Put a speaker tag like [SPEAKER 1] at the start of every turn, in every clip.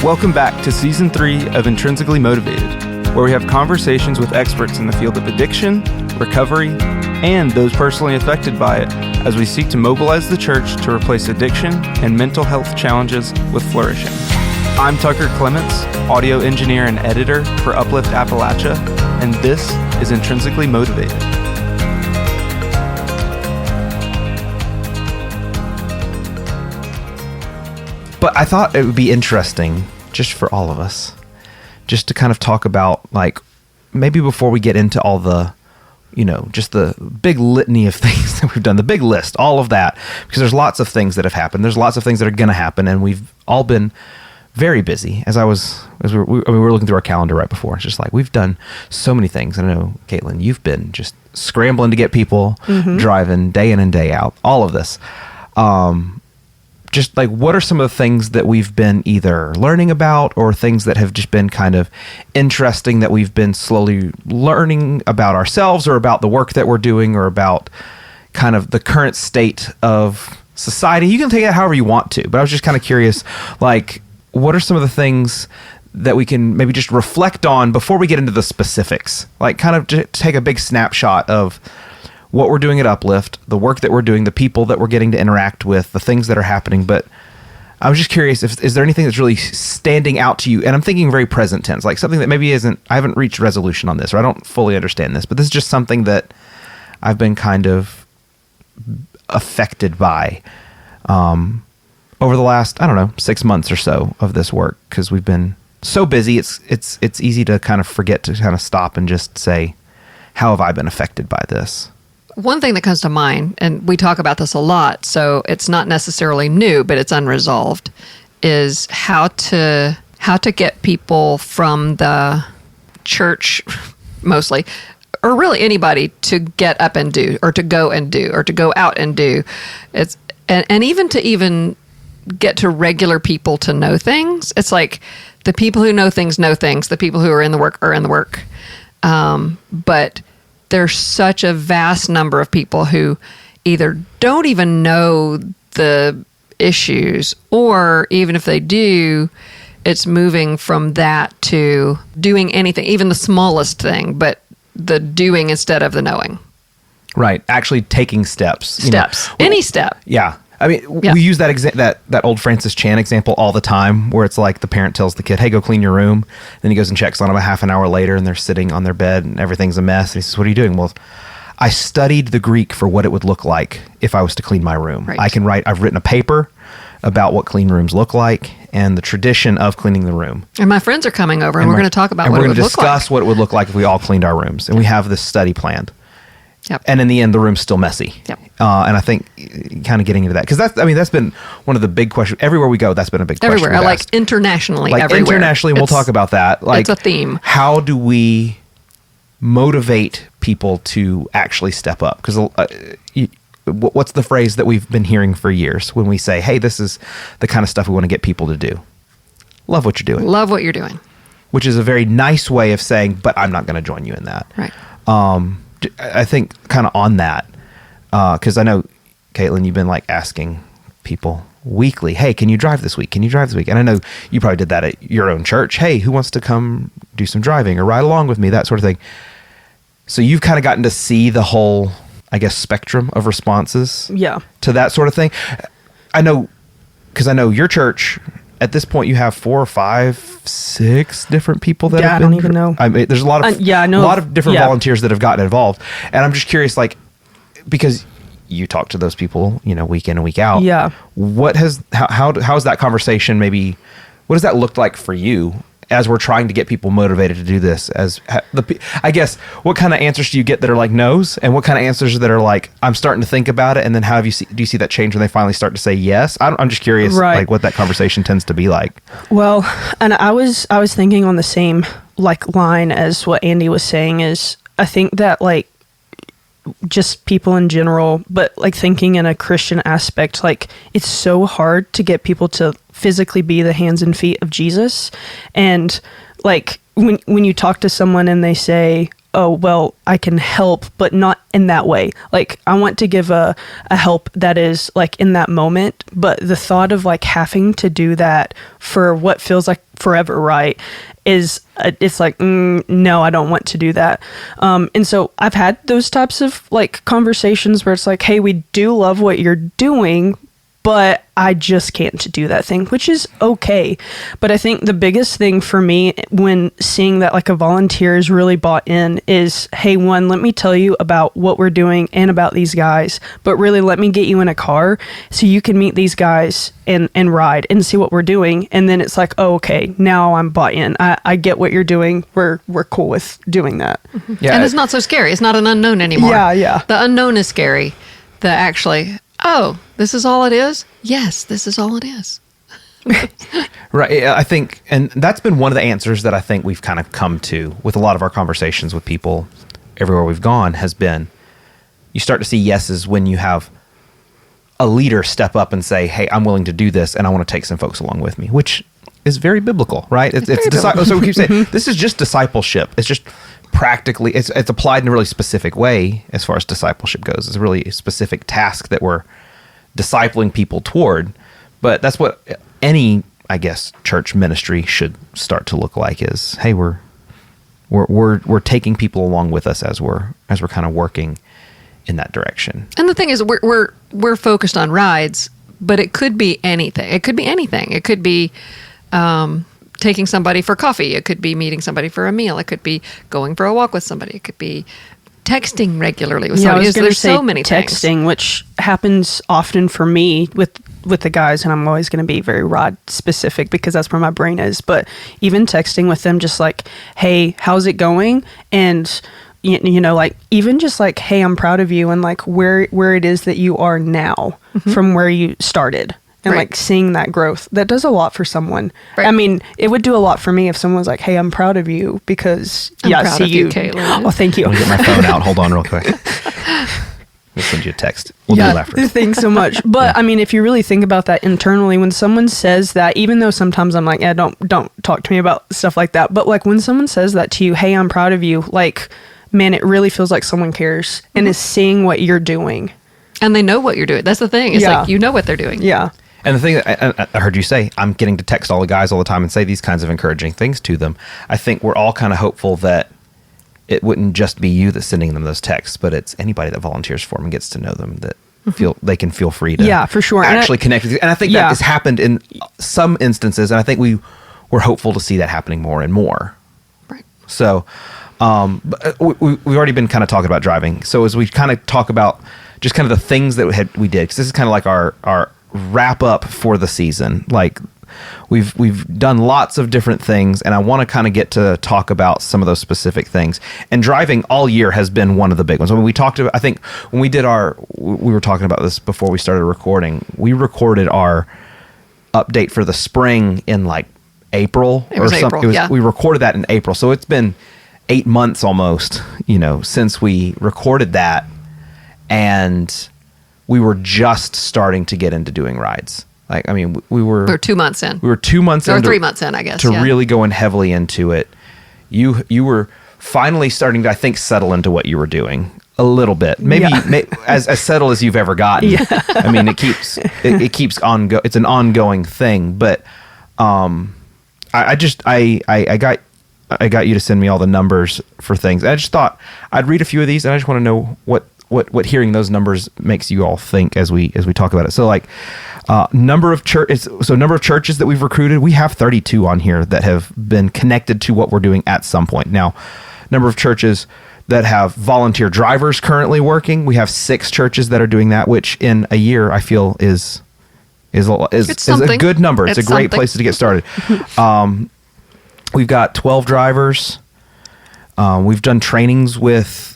[SPEAKER 1] Welcome back to Season 3 of Intrinsically Motivated, where we have conversations with experts in the field of addiction, recovery, and those personally affected by it as we seek to mobilize the church to replace addiction and mental health challenges with flourishing. I'm Tucker Clements, audio engineer and editor for Uplift Appalachia, and this is Intrinsically Motivated.
[SPEAKER 2] But I thought it would be interesting, just for all of us, just to kind of talk about, like, maybe before we get into all the, just the big litany of things that we've done, the big list, all of that, because there's lots of things that have happened. There's lots of things that are going to happen, and we've all been very busy. As we were looking through our calendar right before, it's just like, we've done so many things. I know, Katelyn, you've been just scrambling to get people driving day in and day out, all of this. Just like, what are some of the things that we've been either learning about or things that have just been kind of interesting that we've been slowly learning about ourselves or about the work that we're doing or about kind of the current state of society? You can take it however you want to, but I was just kind of curious, like, what are some of the things that we can maybe just reflect on before we get into the specifics? Like, kind of just take a big snapshot of what we're doing at Uplift, the work that we're doing, the people that we're getting to interact with, the things that are happening. But I was just curious, is there anything that's really standing out to you? And I'm thinking very present tense, like something that maybe I haven't reached resolution on this, or I don't fully understand this, but this is just something that I've been kind of affected by over the last, 6 months or so of this work, because we've been so busy. It's easy to kind of forget to kind of stop and just say, how have I been affected by this?
[SPEAKER 3] One thing that comes to mind, and we talk about this a lot, so it's not necessarily new, but it's unresolved, is how to get people from the church, mostly, or really anybody, to get up and do, or to go and do, or to go out and do. And even to get to regular people to know things. It's like the people who know things, the people who are in the work are in the work. But there's such a vast number of people who either don't even know the issues, or even if they do, it's moving from that to doing anything, even the smallest thing, but the doing instead of the knowing.
[SPEAKER 2] Right. Actually taking steps.
[SPEAKER 3] Any step.
[SPEAKER 2] Yeah. I mean, we use that old Francis Chan example all the time, where it's like the parent tells the kid, hey, go clean your room. Then he goes and checks on him a half an hour later, and they're sitting on their bed and everything's a mess. And he says, what are you doing? Well, I studied the Greek for what it would look like if I was to clean my room. Right. I've written a paper about what clean rooms look like and the tradition of cleaning the room.
[SPEAKER 3] And my friends are coming over, and we're going to talk about what it would look like.
[SPEAKER 2] We're going to discuss what it would look like if we all cleaned our rooms. And we have this study planned.
[SPEAKER 3] Yep.
[SPEAKER 2] And in the end, the room's still messy.
[SPEAKER 3] Yep.
[SPEAKER 2] And I think kind of getting into that, because that's been one of the big questions. Everywhere we go, that's been a big question.
[SPEAKER 3] Everywhere, like internationally, everywhere.
[SPEAKER 2] Internationally, we'll talk about that. Like,
[SPEAKER 3] it's a theme.
[SPEAKER 2] How do we motivate people to actually step up? Because what's the phrase that we've been hearing for years when we say, hey, this is the kind of stuff we want to get people to do? Love what you're doing.
[SPEAKER 3] Love what you're doing.
[SPEAKER 2] Which is a very nice way of saying, but I'm not going to join you in that.
[SPEAKER 3] Right.
[SPEAKER 2] I think kind of on that, because I know, Katelyn, you've been like asking people weekly, hey, can you drive this week? Can you drive this week? And I know you probably did that at your own church. Hey, who wants to come do some driving or ride along with me? That sort of thing. So you've kind of gotten to see the whole, I guess, spectrum of responses to that sort of thing. I know, because I know your church, at this point, you have 4 or 5, 6 different people that have been.
[SPEAKER 4] I don't even know.
[SPEAKER 2] I mean, there's a lot of
[SPEAKER 4] I know
[SPEAKER 2] a lot of different volunteers that have gotten involved, and I'm just curious, like, because you talk to those people, week in and week out.
[SPEAKER 4] Yeah.
[SPEAKER 2] How has that conversation maybe? What does that look like for you as we're trying to get people motivated to do this? I guess, what kind of answers do you get that are like no's, and what kind of answers that are like, I'm starting to think about it, and then do you see that change when they finally start to say yes? I'm just curious, like, what that conversation tends to be like.
[SPEAKER 4] Well, and I was thinking on the same like line as what Andi was saying, is I think that, like, just people in general, but like thinking in a Christian aspect, like, it's so hard to get people to physically be the hands and feet of Jesus. And like when you talk to someone and they say, oh, well, I can help, but not in that way. Like, I want to give a help that is like in that moment, but the thought of like having to do that for what feels like forever, right, is it's like, no, I don't want to do that. And so I've had those types of like conversations where it's like, hey, we do love what you're doing, but I just can't do that thing, which is okay. But I think the biggest thing for me when seeing that like a volunteer is really bought in is, hey, one, let me tell you about what we're doing and about these guys, but really let me get you in a car so you can meet these guys and ride and see what we're doing. And then it's like, oh, okay, now I'm bought in. I get what you're doing. We're cool with doing that.
[SPEAKER 3] Yeah. And it's not so scary. It's not an unknown anymore.
[SPEAKER 4] Yeah.
[SPEAKER 3] The unknown is scary. The actually, oh, this is all it is? Yes, this is all it is.
[SPEAKER 2] Right. I think, and that's been one of the answers that I think we've kind of come to with a lot of our conversations with people everywhere we've gone has been, you start to see yeses when you have a leader step up and say, hey, I'm willing to do this and I want to take some folks along with me, which is very biblical, right? It's so we keep saying, this is just discipleship. It's just practically, it's applied in a really specific way as far as discipleship goes. It's a really specific task that we're discipling people toward, but that's what any, I guess, church ministry should start to look like is, hey, we're taking people along with us as we're kind of working in that direction.
[SPEAKER 3] And the thing is, we're focused on rides, but it could be anything. It could be anything. It could be taking somebody for coffee. It could be meeting somebody for a meal. It could be going for a walk with somebody. It could be texting regularly with somebody. There's so many
[SPEAKER 4] texting,
[SPEAKER 3] things.
[SPEAKER 4] which happens often for me with the guys, and I'm always going to be very rod specific because that's where my brain is. But even texting with them, just like, hey, how's it going? And you know, like even just like, hey, I'm proud of you, and like where it is that you are now from where you started. And like seeing that growth, that does a lot for someone. Right. I mean, it would do a lot for me if someone was like, "Hey, I'm proud of you because
[SPEAKER 3] I'm proud of you, Katelyn."
[SPEAKER 4] Oh, thank you.
[SPEAKER 2] Let me get my phone out. Hold on, real quick. We'll send you a text. We'll do it after.
[SPEAKER 4] Thanks so much. But I mean, if you really think about that internally, when someone says that, even though sometimes I'm like, "Yeah, don't talk to me about stuff like that," but like when someone says that to you, "Hey, I'm proud of you," like, man, it really feels like someone cares and is seeing what you're doing,
[SPEAKER 3] and they know what you're doing. That's the thing. It's like you know what they're doing.
[SPEAKER 4] Yeah.
[SPEAKER 2] And the thing that I heard you say, I'm getting to text all the guys all the time and say these kinds of encouraging things to them. I think we're all kind of hopeful that it wouldn't just be you that's sending them those texts, but it's anybody that volunteers for them and gets to know them that they can feel free to
[SPEAKER 4] for sure.
[SPEAKER 2] actually connect with you. And I think that has happened in some instances, and I think we're hopeful to see that happening more and more.
[SPEAKER 3] Right.
[SPEAKER 2] So we've already been kind of talking about driving. So as we kind of talk about just kind of the things that we did, because this is kind of like our wrap up for the season. Like we've done lots of different things, and I want to kind of get to talk about some of those specific things. And driving all year has been one of the big ones. I mean, we talked about, I think when we were talking about this before we started recording, we recorded our update for the spring in like April
[SPEAKER 3] or something.
[SPEAKER 2] We recorded that in April. So it's been 8 months almost, since we recorded that. And we were just starting to get into doing rides. Like, I mean, we were
[SPEAKER 3] 2 months in.
[SPEAKER 2] We were 2 months in.
[SPEAKER 3] Or 3 months in, I guess.
[SPEAKER 2] To really going heavily into it. You were finally starting to, I think, settle into what you were doing a little bit. Maybe as settled as you've ever gotten. Yeah. I mean, it keeps it's an ongoing thing. But I got you to send me all the numbers for things. I just thought I'd read a few of these, and I just want to know what hearing those numbers makes you all think as we talk about it. So like number of churches that we've recruited, we have 32 on here that have been connected to what we're doing at some point. Now, number of churches that have volunteer drivers currently working, we have 6 churches that are doing that, which in a year I feel is a good number. It's a great place to get started. We've got 12 drivers. We've done trainings with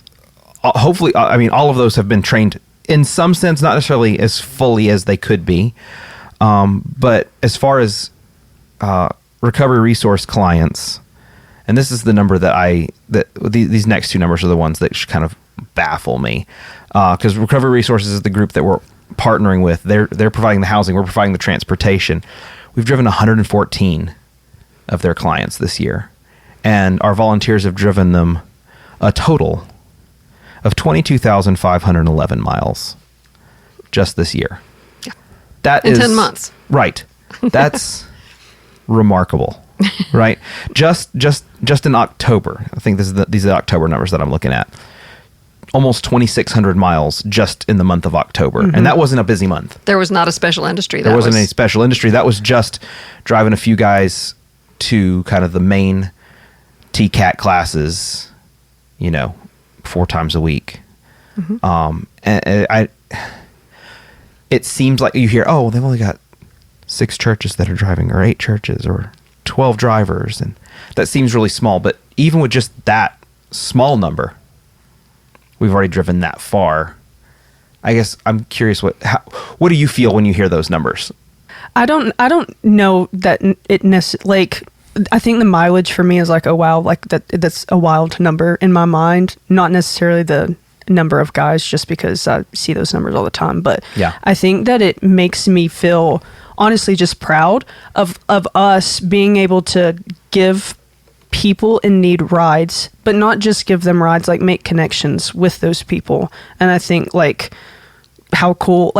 [SPEAKER 2] hopefully, I mean, all of those have been trained in some sense, not necessarily as fully as they could be. But as far as recovery resource clients, and this is the number these next 2 numbers are the ones that should kind of baffle me. Because recovery resources is the group that we're partnering with. They're providing the housing, we're providing the transportation. We've driven 114 of their clients this year, and our volunteers have driven them a total of 22,511 miles just this year.
[SPEAKER 3] Yeah.
[SPEAKER 2] That
[SPEAKER 3] In
[SPEAKER 2] is
[SPEAKER 3] 10 months.
[SPEAKER 2] Right. That's remarkable. Right? Just in October. I think these are the October numbers that I'm looking at. Almost 2,600 miles just in the month of October. And that wasn't a busy month.
[SPEAKER 3] There was not a special industry.
[SPEAKER 2] There wasn't any special industry. That was just driving a few guys to kind of the main TCAT classes, 4 times a week. And it seems like you hear, oh, they've only got 6 churches that are driving, or 8 churches, or 12 drivers. And that seems really small. But even with just that small number, we've already driven that far. I guess I'm curious, what do you feel when you hear those numbers?
[SPEAKER 4] I don't know that I think the mileage for me is like, oh wow, like that's a wild number in my mind. Not necessarily the number of guys, just because I see those numbers all the time. But
[SPEAKER 2] yeah.
[SPEAKER 4] I think that it makes me feel honestly just proud of us being able to give people in need rides, but not just give them rides, like make connections with those people. And I think how cool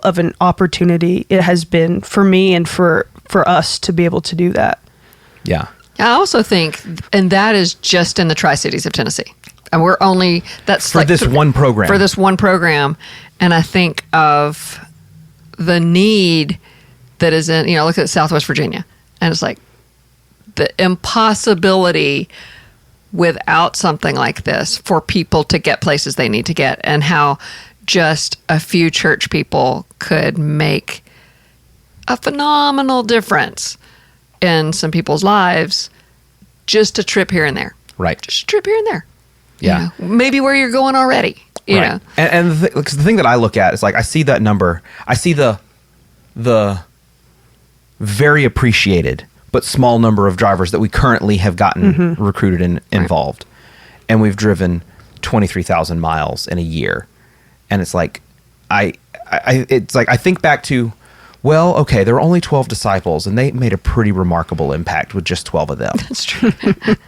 [SPEAKER 4] of an opportunity it has been for me and for us to be able to do that.
[SPEAKER 2] Yeah.
[SPEAKER 3] I also think, and that is just in the Tri-Cities of Tennessee. And that's
[SPEAKER 2] for this one program.
[SPEAKER 3] For this one program. And I think of the need that is in, look at Southwest Virginia. And it's like the impossibility without something like this for people to get places they need to get, and how just a few church people could make a phenomenal difference in some people's lives, just a trip here and there.
[SPEAKER 2] Right.
[SPEAKER 3] Just a trip here and there.
[SPEAKER 2] Yeah.
[SPEAKER 3] Maybe where you're going already, you know.
[SPEAKER 2] And the thing that I look at is like, I see that number. I see the very appreciated but small number of drivers that we currently have gotten recruited and involved. Right. And we've driven 23,000 miles in a year. And it's like, I think back to, well, okay, there were only 12 disciples, and they made a pretty remarkable impact with just 12 of them.
[SPEAKER 3] That's true.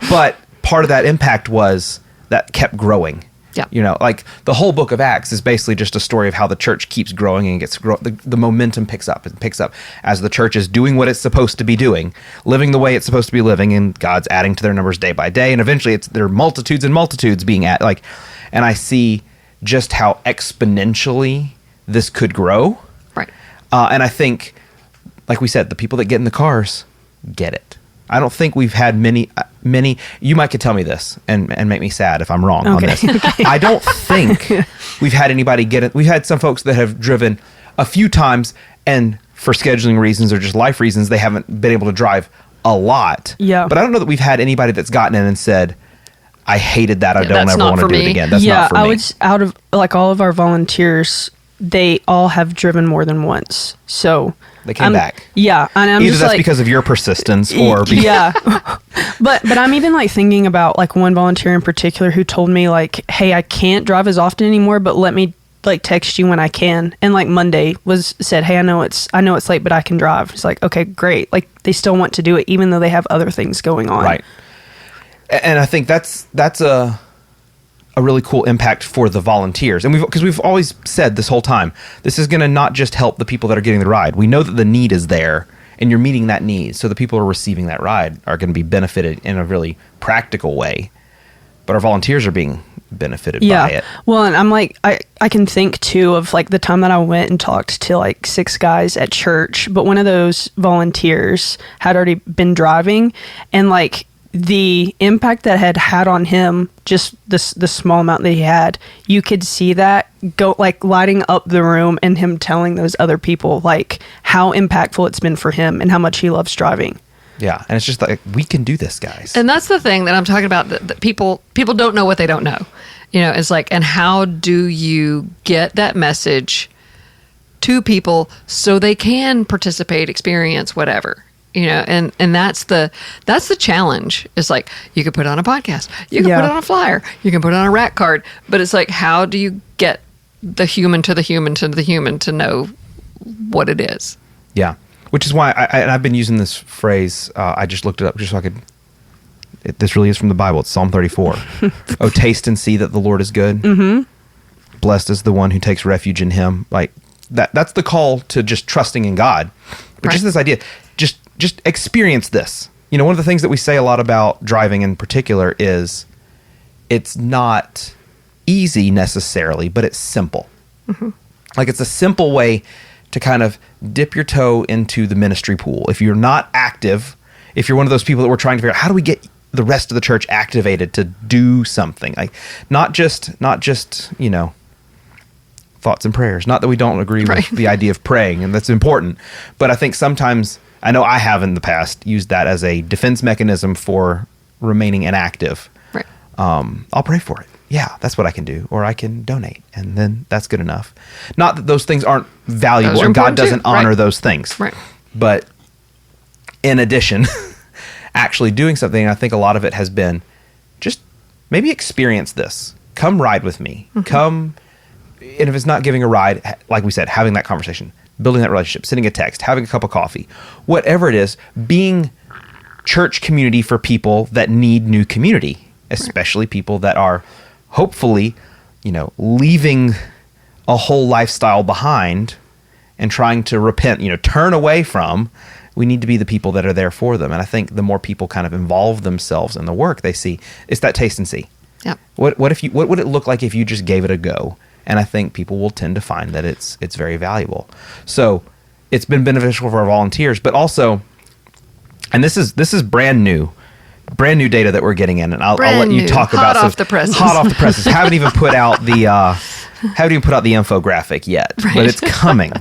[SPEAKER 2] But part of that impact was that kept growing.
[SPEAKER 3] Yeah.
[SPEAKER 2] Like the whole book of Acts is basically just a story of how the church keeps growing and the momentum picks up as the church is doing what it's supposed to be doing, living the way it's supposed to be living, and God's adding to their numbers day by day. And eventually there are multitudes and multitudes being at and I see just how exponentially this could grow.
[SPEAKER 3] Right.
[SPEAKER 2] And I think, like we said, the people that get in the cars get it. I don't think we've had many, you might could tell me this and make me sad if I'm wrong on this. I don't think we've had anybody get it. We've had some folks that have driven a few times, and for scheduling reasons or just life reasons, they haven't been able to drive a lot.
[SPEAKER 4] Yeah.
[SPEAKER 2] But I don't know that we've had anybody that's gotten in and said, I hated that. I don't ever want to do it again. That's not for me.
[SPEAKER 4] I would, out of all of our volunteers, they all have driven more than once. So
[SPEAKER 2] they came back.
[SPEAKER 4] Yeah. And I'm
[SPEAKER 2] either
[SPEAKER 4] just
[SPEAKER 2] that's because of your persistence or because
[SPEAKER 4] yeah. But I'm even thinking about one volunteer in particular who told me hey, I can't drive as often anymore, but let me text you when I can. And Monday said, hey, I know it's late, but I can drive. It's okay, great. They still want to do it even though they have other things going on.
[SPEAKER 2] Right. And I think that's a really cool impact for the volunteers. And because we've always said this whole time, this is going to not just help the people that are getting the ride. We know that the need is there, and you're meeting that need. So the people who are receiving that ride are going to be benefited in a really practical way. But our volunteers are being benefited by it.
[SPEAKER 4] Well, and I'm I can think too of the time that I went and talked to 6 guys at church, but one of those volunteers had already been driving, and the impact that had on him, just the small amount that he had, you could see that go lighting up the room, and him telling those other people how impactful it's been for him and how much he loves driving.
[SPEAKER 2] Yeah, and it's just we can do this, guys.
[SPEAKER 3] And that's the thing that I'm talking about, that people don't know what they don't know. It's and how do you get that message to people so they can participate, experience, whatever. And that's the challenge. It's you could put on a podcast, you can put it on a flyer, you can put it on a rack card, but it's how do you get the human to the human to the human to know what it is?
[SPEAKER 2] Yeah, which is why I've been using this phrase. I just looked it up just so I could This really is from the Bible. It's Psalm 34. Oh, taste and see that the Lord is good. Mm-hmm. Blessed is the one who takes refuge in him. Like that's the call to just trusting in God. But just this idea, just experience this. You know, one of the things that we say a lot about driving in particular is it's not easy necessarily, but it's simple. Mm-hmm. Like it's a simple way to kind of dip your toe into the ministry pool. If you're not active, if you're one of those people that we're trying to figure out how do we get the rest of the church activated to do something, like not just you know, thoughts and prayers. Not that we don't agree with the idea of praying, and that's important, but I think sometimes, I know I have in the past used that as a defense mechanism for remaining inactive. Right. I'll pray for it. Yeah, that's what I can do, or I can donate, and then that's good enough. Not that those things aren't valuable, and God doesn't honor those things. Right. But in addition, actually doing something, I think a lot of it has been just maybe experience this. Come ride with me. Mm-hmm. Come, and if it's not giving a ride, like we said, having that conversation, building that relationship, sending a text, having a cup of coffee, whatever it is, being church community for people that need new community, especially people that are hopefully, you know, leaving a whole lifestyle behind and trying to repent, you know, turn away from. We need to be the people that are there for them. And I think the more people kind of involve themselves in the work, they see it's that taste and see. Yep. What would it look like if you just gave it a go? And I think people will tend to find that it's very valuable. So it's been beneficial for our volunteers, but also, and this is brand new data that we're getting in, and I'll let you talk about
[SPEAKER 3] hot off the presses.
[SPEAKER 2] Hot off the presses. haven't even put out the infographic yet, but it's coming.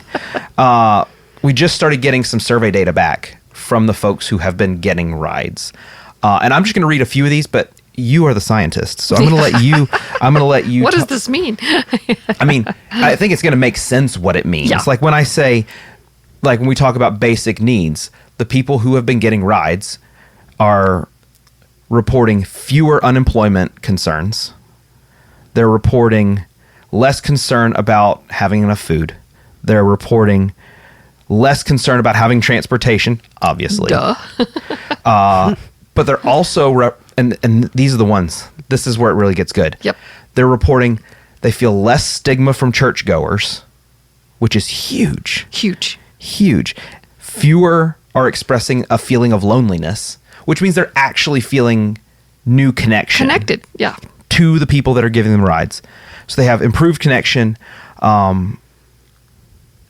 [SPEAKER 2] We just started getting some survey data back from the folks who have been getting rides, and I'm just going to read a few of these, but you are the scientist, so I'm going to let you.
[SPEAKER 3] What does this mean?
[SPEAKER 2] I mean, I think it's going to make sense what it means. Yeah. Like when I say, like when we talk about basic needs, the people who have been getting rides are reporting fewer unemployment concerns. They're reporting less concern about having enough food. They're reporting less concern about having transportation, obviously.
[SPEAKER 3] Duh.
[SPEAKER 2] But they're also, and these are the ones, this is where it really gets good.
[SPEAKER 3] Yep.
[SPEAKER 2] They're reporting they feel less stigma from churchgoers, which is huge. Huge. Fewer are expressing a feeling of loneliness, which means they're actually feeling new connection.
[SPEAKER 3] Connected, yeah.
[SPEAKER 2] To the people that are giving them rides. So they have improved connection.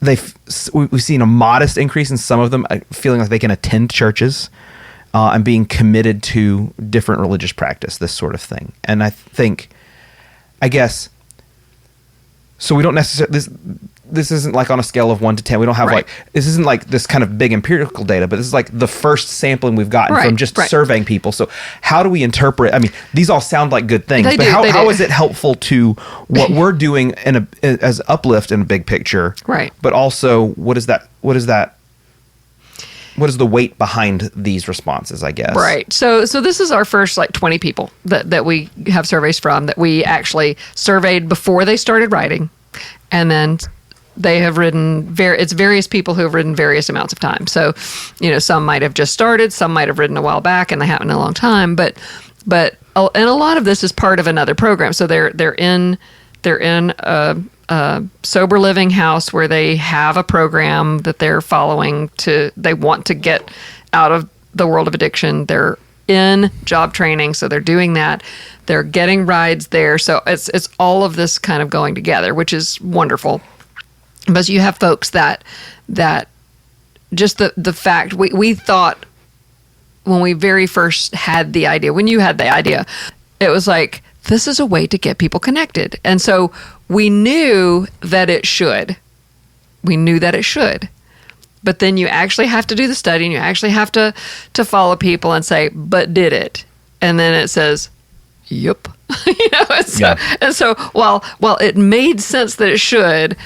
[SPEAKER 2] We've seen a modest increase in some of them feeling like they can attend churches and being committed to different religious practice, this sort of thing. And I guess, so we don't necessarily, this isn't like on a scale of 1 to 10. We don't have this isn't like this kind of big empirical data, but this is like the first sampling we've gotten from just surveying people. So how do we interpret, I mean, these all sound like good things, but how is it helpful to what we're doing as Uplift in a big picture? Right. But also what is the weight behind these responses, I guess? Right.
[SPEAKER 3] So this is our first 20 people that we have surveys from that we actually surveyed before they started riding. And then they have ridden, it's various people who have ridden various amounts of time. So, some might have just started, some might have ridden a while back and they haven't in a long time, but and a lot of this is part of another program. So they're in a sober living house where they have a program that they're following they want to get out of the world of addiction. They're in job training, so they're doing that. They're getting rides there. So it's all of this kind of going together, which is wonderful. But you have folks that just the fact we thought when we very first had the idea, when you had the idea, it was like, this is a way to get people connected. And so we knew that it should. But then you actually have to do the study and you actually have to follow people and say, but did it? And then it says, yep. And so while it made sense that it should,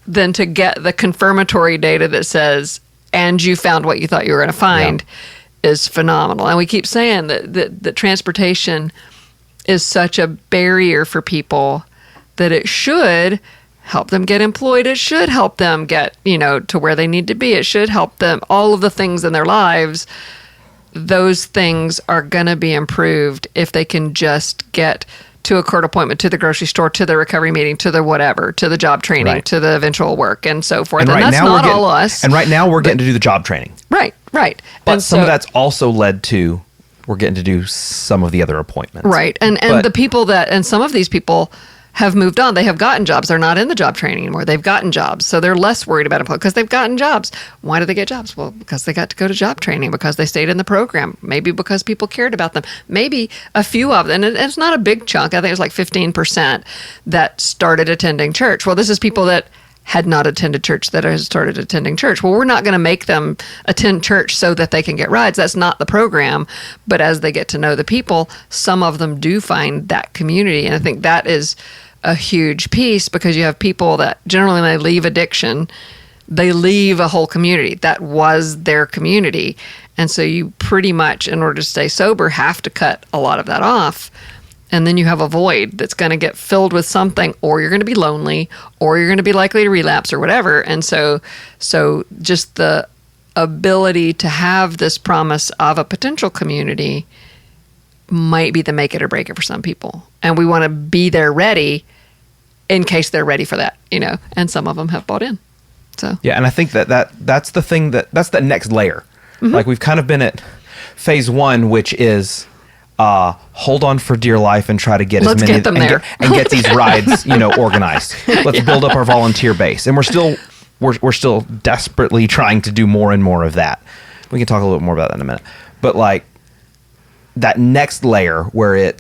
[SPEAKER 3] then to get the confirmatory data that says, and you found what you thought you were going to find is phenomenal. And we keep saying that transportation is such a barrier for people that it should help them get employed. It should help them get, to where they need to be. It should help them, all of the things in their lives those things are going to be improved if they can just get to a court appointment, to the grocery store, to the recovery meeting, to the whatever, to the job training,
[SPEAKER 2] Right.
[SPEAKER 3] to the eventual work, and so forth. And
[SPEAKER 2] right
[SPEAKER 3] that's
[SPEAKER 2] now
[SPEAKER 3] not
[SPEAKER 2] we're getting,
[SPEAKER 3] all us.
[SPEAKER 2] And right now we're getting to do the job training.
[SPEAKER 3] Right.
[SPEAKER 2] But
[SPEAKER 3] And
[SPEAKER 2] some
[SPEAKER 3] so-
[SPEAKER 2] of that's also led to we're getting to do some of the other appointments.
[SPEAKER 3] Right. And
[SPEAKER 2] But-
[SPEAKER 3] the people and some of these people have moved on. They have gotten jobs. They're not in the job training anymore. They've gotten jobs. So they're less worried about employment because they've gotten jobs. Why did they get jobs? Well, because they got to go to job training, because they stayed in the program, maybe because people cared about them. Maybe a few of them, and it's not a big chunk. I think it's like 15% that started attending church. Well, this is people that had not attended church that has started attending church. Well, we're not going to make them attend church so that they can get rides. That's not the program. But as they get to know the people, some of them do find that community. And I think that is a huge piece, because you have people that generally, when they leave addiction, they leave a whole community. That was their community. And so you pretty much, in order to stay sober, have to cut a lot of that off. And then you have a void that's going to get filled with something, or you're going to be lonely, or you're going to be likely to relapse, or whatever. And so just the ability to have this promise of a potential community might be the make it or break it for some people. And we want to be there ready in case they're ready for that, and some of them have bought in. So
[SPEAKER 2] Yeah, and I think that's the thing that's the next layer.
[SPEAKER 3] Mm-hmm.
[SPEAKER 2] Like, we've kind of been at phase 1, which is hold on for dear life and try to get
[SPEAKER 3] Let's
[SPEAKER 2] as many
[SPEAKER 3] get them
[SPEAKER 2] and
[SPEAKER 3] there.
[SPEAKER 2] get these rides, organized. Let's build up our volunteer base, and we're still desperately trying to do more and more of that. We can talk a little bit more about that in a minute. But like that next layer where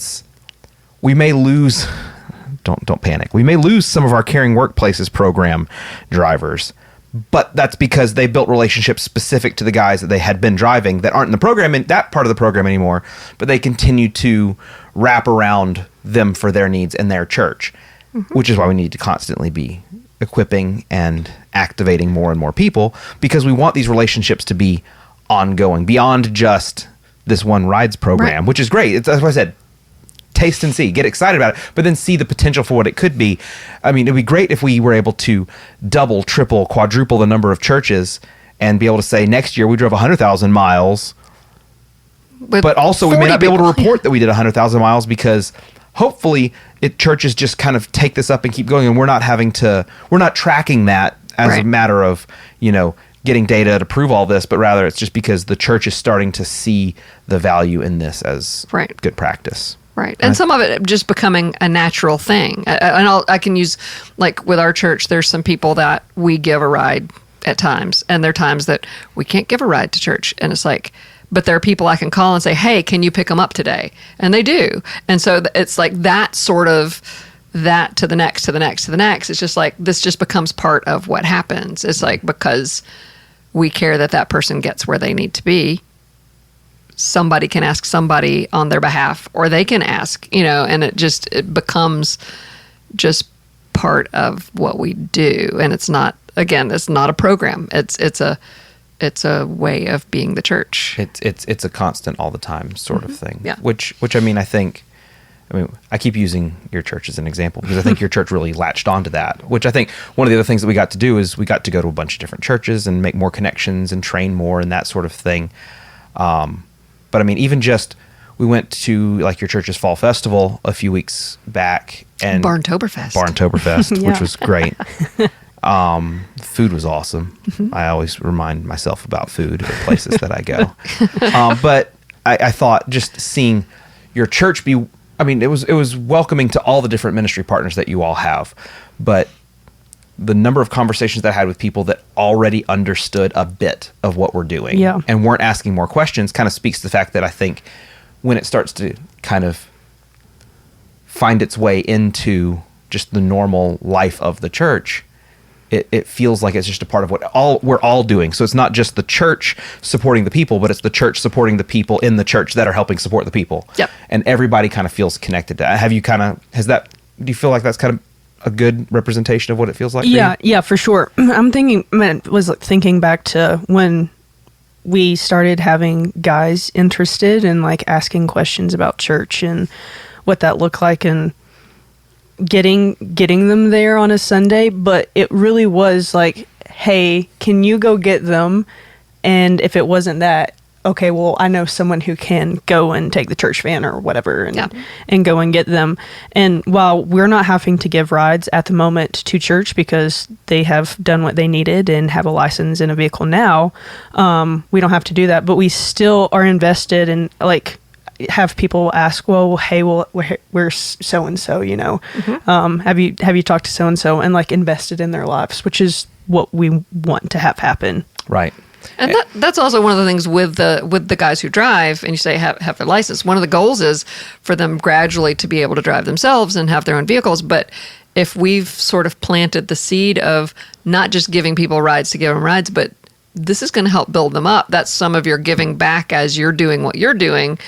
[SPEAKER 2] we may lose. Don't panic. We may lose some of our Caring Workplaces program drivers, but that's because they built relationships specific to the guys that they had been driving that aren't in the program, in that part of the program anymore, but they continue to wrap around them for their needs in their church, which is why we need to constantly be equipping and activating more and more people, because we want these relationships to be ongoing beyond just this one rides program,
[SPEAKER 3] Right.
[SPEAKER 2] which is great. That's what I said. Taste and see, get excited about it, but then see the potential for what it could be. I mean, it'd be great if we were able to double, triple, quadruple the number of churches and be able to say next year we drove 100,000 miles,
[SPEAKER 3] with
[SPEAKER 2] but also we may
[SPEAKER 3] 40
[SPEAKER 2] not be able to
[SPEAKER 3] people.
[SPEAKER 2] report that we did 100,000 miles, because hopefully churches just kind of take this up and keep going, and we're not tracking that as a
[SPEAKER 3] Right.
[SPEAKER 2] matter of, getting data to prove all this, but rather it's just because the church is starting to see the value in this as
[SPEAKER 3] Right.
[SPEAKER 2] good practice.
[SPEAKER 3] Right. And some of it just becoming a natural thing. I can use, like with our church, there's some people that we give a ride at times, and there are times that we can't give a ride to church. And it's like, but there are people I can call and say, hey, can you pick them up today? And they do. And so it's like that sort of that to the next, to the next, to the next. It's just like, this just becomes part of what happens. It's like, because we care that person gets where they need to be, somebody can ask somebody on their behalf, or they can ask, and it becomes just part of what we do. And it's not a program. It's a way of being the church.
[SPEAKER 2] It's a constant all the time sort of thing.
[SPEAKER 3] Yeah.
[SPEAKER 2] Which I keep using your church as an example, because I think your church really latched onto that, which I think one of the other things that we got to do is we got to go to a bunch of different churches and make more connections and train more and that sort of thing. But I mean, even just, we went to like your church's fall festival a few weeks back, and
[SPEAKER 3] Barntoberfest,
[SPEAKER 4] Yeah.
[SPEAKER 2] which was great. Food was awesome. I always remind myself about food at places that I go. But I thought just seeing your church be, it was welcoming to all the different ministry partners that you all have, but the number of conversations that I had with people that already understood a bit of what we're doing,
[SPEAKER 4] Yeah.
[SPEAKER 2] and weren't asking more questions, kind of speaks to the fact that I think when it starts to kind of find its way into just the normal life of the church, it feels like it's just a part of what we're all doing. So it's not just the church supporting the people, but it's the church supporting the people in the church that are helping support the people.
[SPEAKER 3] Yep.
[SPEAKER 2] And everybody kind of feels connected to that. Do you feel like that's kind of a good representation of what it feels like?
[SPEAKER 4] Yeah, for sure. I'm thinking back to when we started having guys interested in like asking questions about church and what that looked like, and getting them there on a Sunday. But it really was like, hey, can you go get them? And if it wasn't that, okay, well, I know someone who can go and take the church van or whatever and go and get them. And while we're not having to give rides at the moment to church because they have done what they needed and have a license and a vehicle now, we don't have to do that, but we still are invested in, like, have people ask, well, hey, well, where's so-and-so, you know? Have you talked to so-and-so and like invested in their lives, which is what we want to have happen.
[SPEAKER 2] Right.
[SPEAKER 3] And that's also one of the things with the guys who drive, and you say have their license. One of the goals is for them gradually to be able to drive themselves and have their own vehicles. But if we've sort of planted the seed of not just giving people rides to give them rides, but this is going to help build them up, that's some of your giving back as you're doing what you're doing.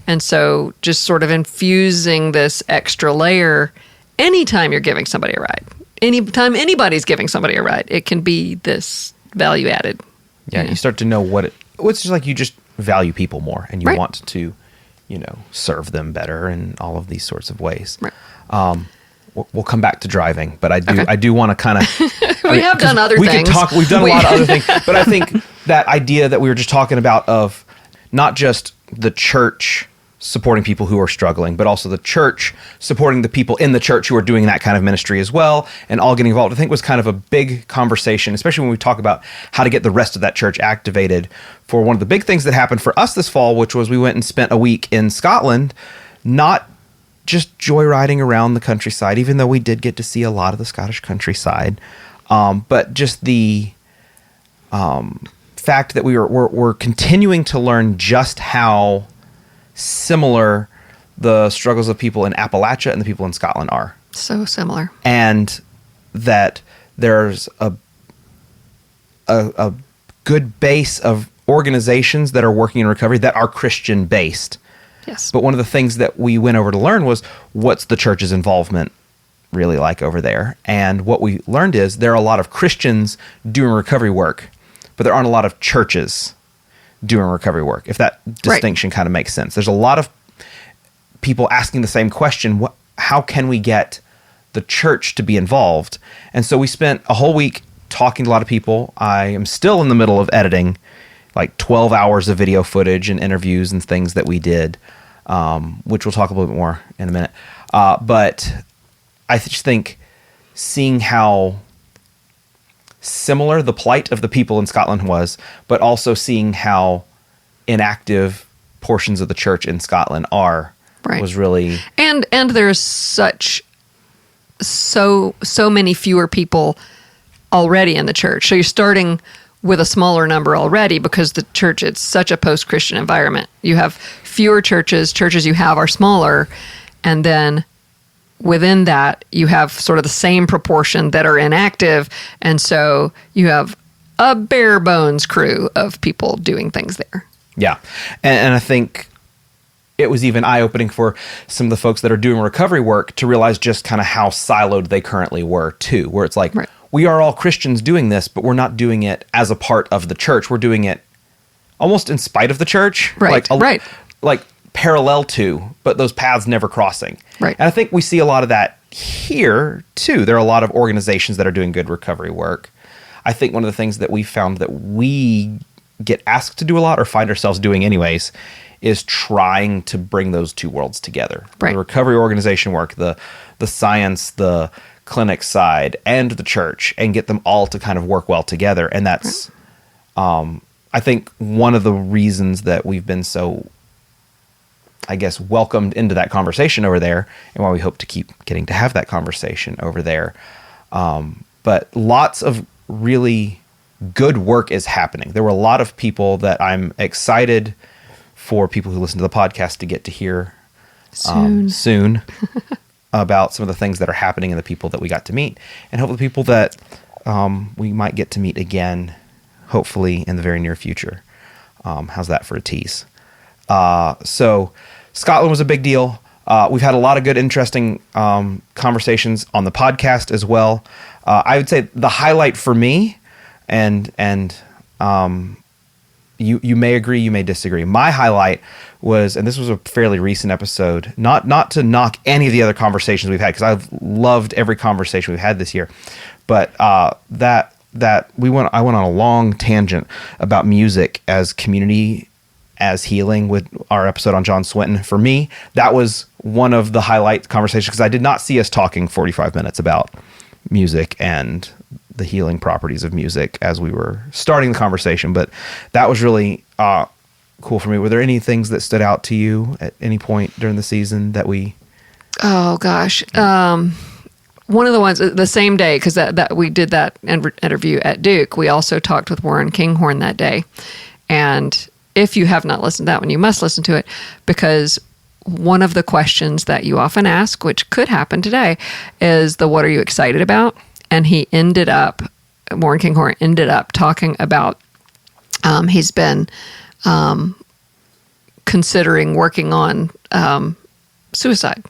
[SPEAKER 3] And so just sort of infusing this extra layer anytime you're giving somebody a ride, anytime anybody's giving somebody a ride, it can be this value added.
[SPEAKER 2] Yeah, you start to know it's just like you just value people more and you want to, serve them better in all of these sorts of ways.
[SPEAKER 3] Right.
[SPEAKER 2] We'll come back to driving, but I do want to kind of...
[SPEAKER 3] we have done other things.
[SPEAKER 2] We've done a lot of other things, but I think that idea that we were just talking about of not just the church supporting people who are struggling, but also the church supporting the people in the church who are doing that kind of ministry as well, and all getting involved, I think was kind of a big conversation, especially when we talk about how to get the rest of that church activated for one of the big things that happened for us this fall, which was we went and spent a week in Scotland, not just joyriding around the countryside, even though we did get to see a lot of the Scottish countryside, but just the fact that we're continuing to learn just how similar the struggles of people in Appalachia and the people in Scotland are.
[SPEAKER 3] So similar.
[SPEAKER 2] And that there's a good base of organizations that are working in recovery that are Christian based.
[SPEAKER 3] Yes.
[SPEAKER 2] But one of the things that we went over to learn was what's the church's involvement really like over there. And what we learned is there are a lot of Christians doing recovery work, but there aren't a lot of churches doing recovery work, if that distinction kind of makes sense. There's a lot of people asking the same question, how can we get the church to be involved? And so we spent a whole week talking to a lot of people. I am still in the middle of editing like 12 hours of video footage and interviews and things that we did, which we'll talk a little bit more in a minute. But I just think seeing how similar the plight of the people in Scotland was, but also seeing how inactive portions of the church in Scotland are, was really...
[SPEAKER 3] And there's so many fewer people already in the church. So you're starting with a smaller number already because the church, it's such a post-Christian environment. You have fewer churches you have are smaller, and then within that, you have sort of the same proportion that are inactive, and so you have a bare bones crew of people doing things there.
[SPEAKER 2] Yeah, and I think it was even eye-opening for some of the folks that are doing recovery work to realize just kind of how siloed they currently were too, where it's like, we are all Christians doing this, but we're not doing it as a part of the church. We're doing it almost in spite of the church.
[SPEAKER 3] Right.
[SPEAKER 2] Like parallel to, but those paths never crossing.
[SPEAKER 3] Right.
[SPEAKER 2] And I think we see a lot of that here too. There are a lot of organizations that are doing good recovery work. I think one of the things that we found that we get asked to do a lot or find ourselves doing anyways is trying to bring those two worlds together.
[SPEAKER 3] Right.
[SPEAKER 2] The recovery organization work, the science, the clinic side, and the church, and get them all to kind of work well together. And that's, I think, one of the reasons that we've been so, I guess, welcomed into that conversation over there, and why we hope to keep getting to have that conversation over there. But lots of really good work is happening. There were a lot of people that I'm excited for people who listen to the podcast to get to hear soon about some of the things that are happening and the people that we got to meet, and hopefully people that we might get to meet again, hopefully in the very near future. How's that for a tease? So Scotland was a big deal. We've had a lot of good, interesting conversations on the podcast as well. I would say the highlight for me, and you may agree, you may disagree. My highlight was, and this was a fairly recent episode, not to knock any of the other conversations we've had, because I've loved every conversation we've had this year, but I went on a long tangent about music as community as healing with our episode on John Swinton. For me, that was one of the highlight conversations, because I did not see us talking 45 minutes about music and the healing properties of music as we were starting the conversation. But that was really cool for me. Were there any things that stood out to you at any point during the season that we...
[SPEAKER 3] Oh gosh. One of the ones, the same day, because that we did that interview at Duke, we also talked with Warren Kinghorn that day. And if you have not listened to that one, you must listen to it, because one of the questions that you often ask, which could happen today, is what are you excited about? And Warren Kinghorn ended up talking about, he's been considering working on suicide.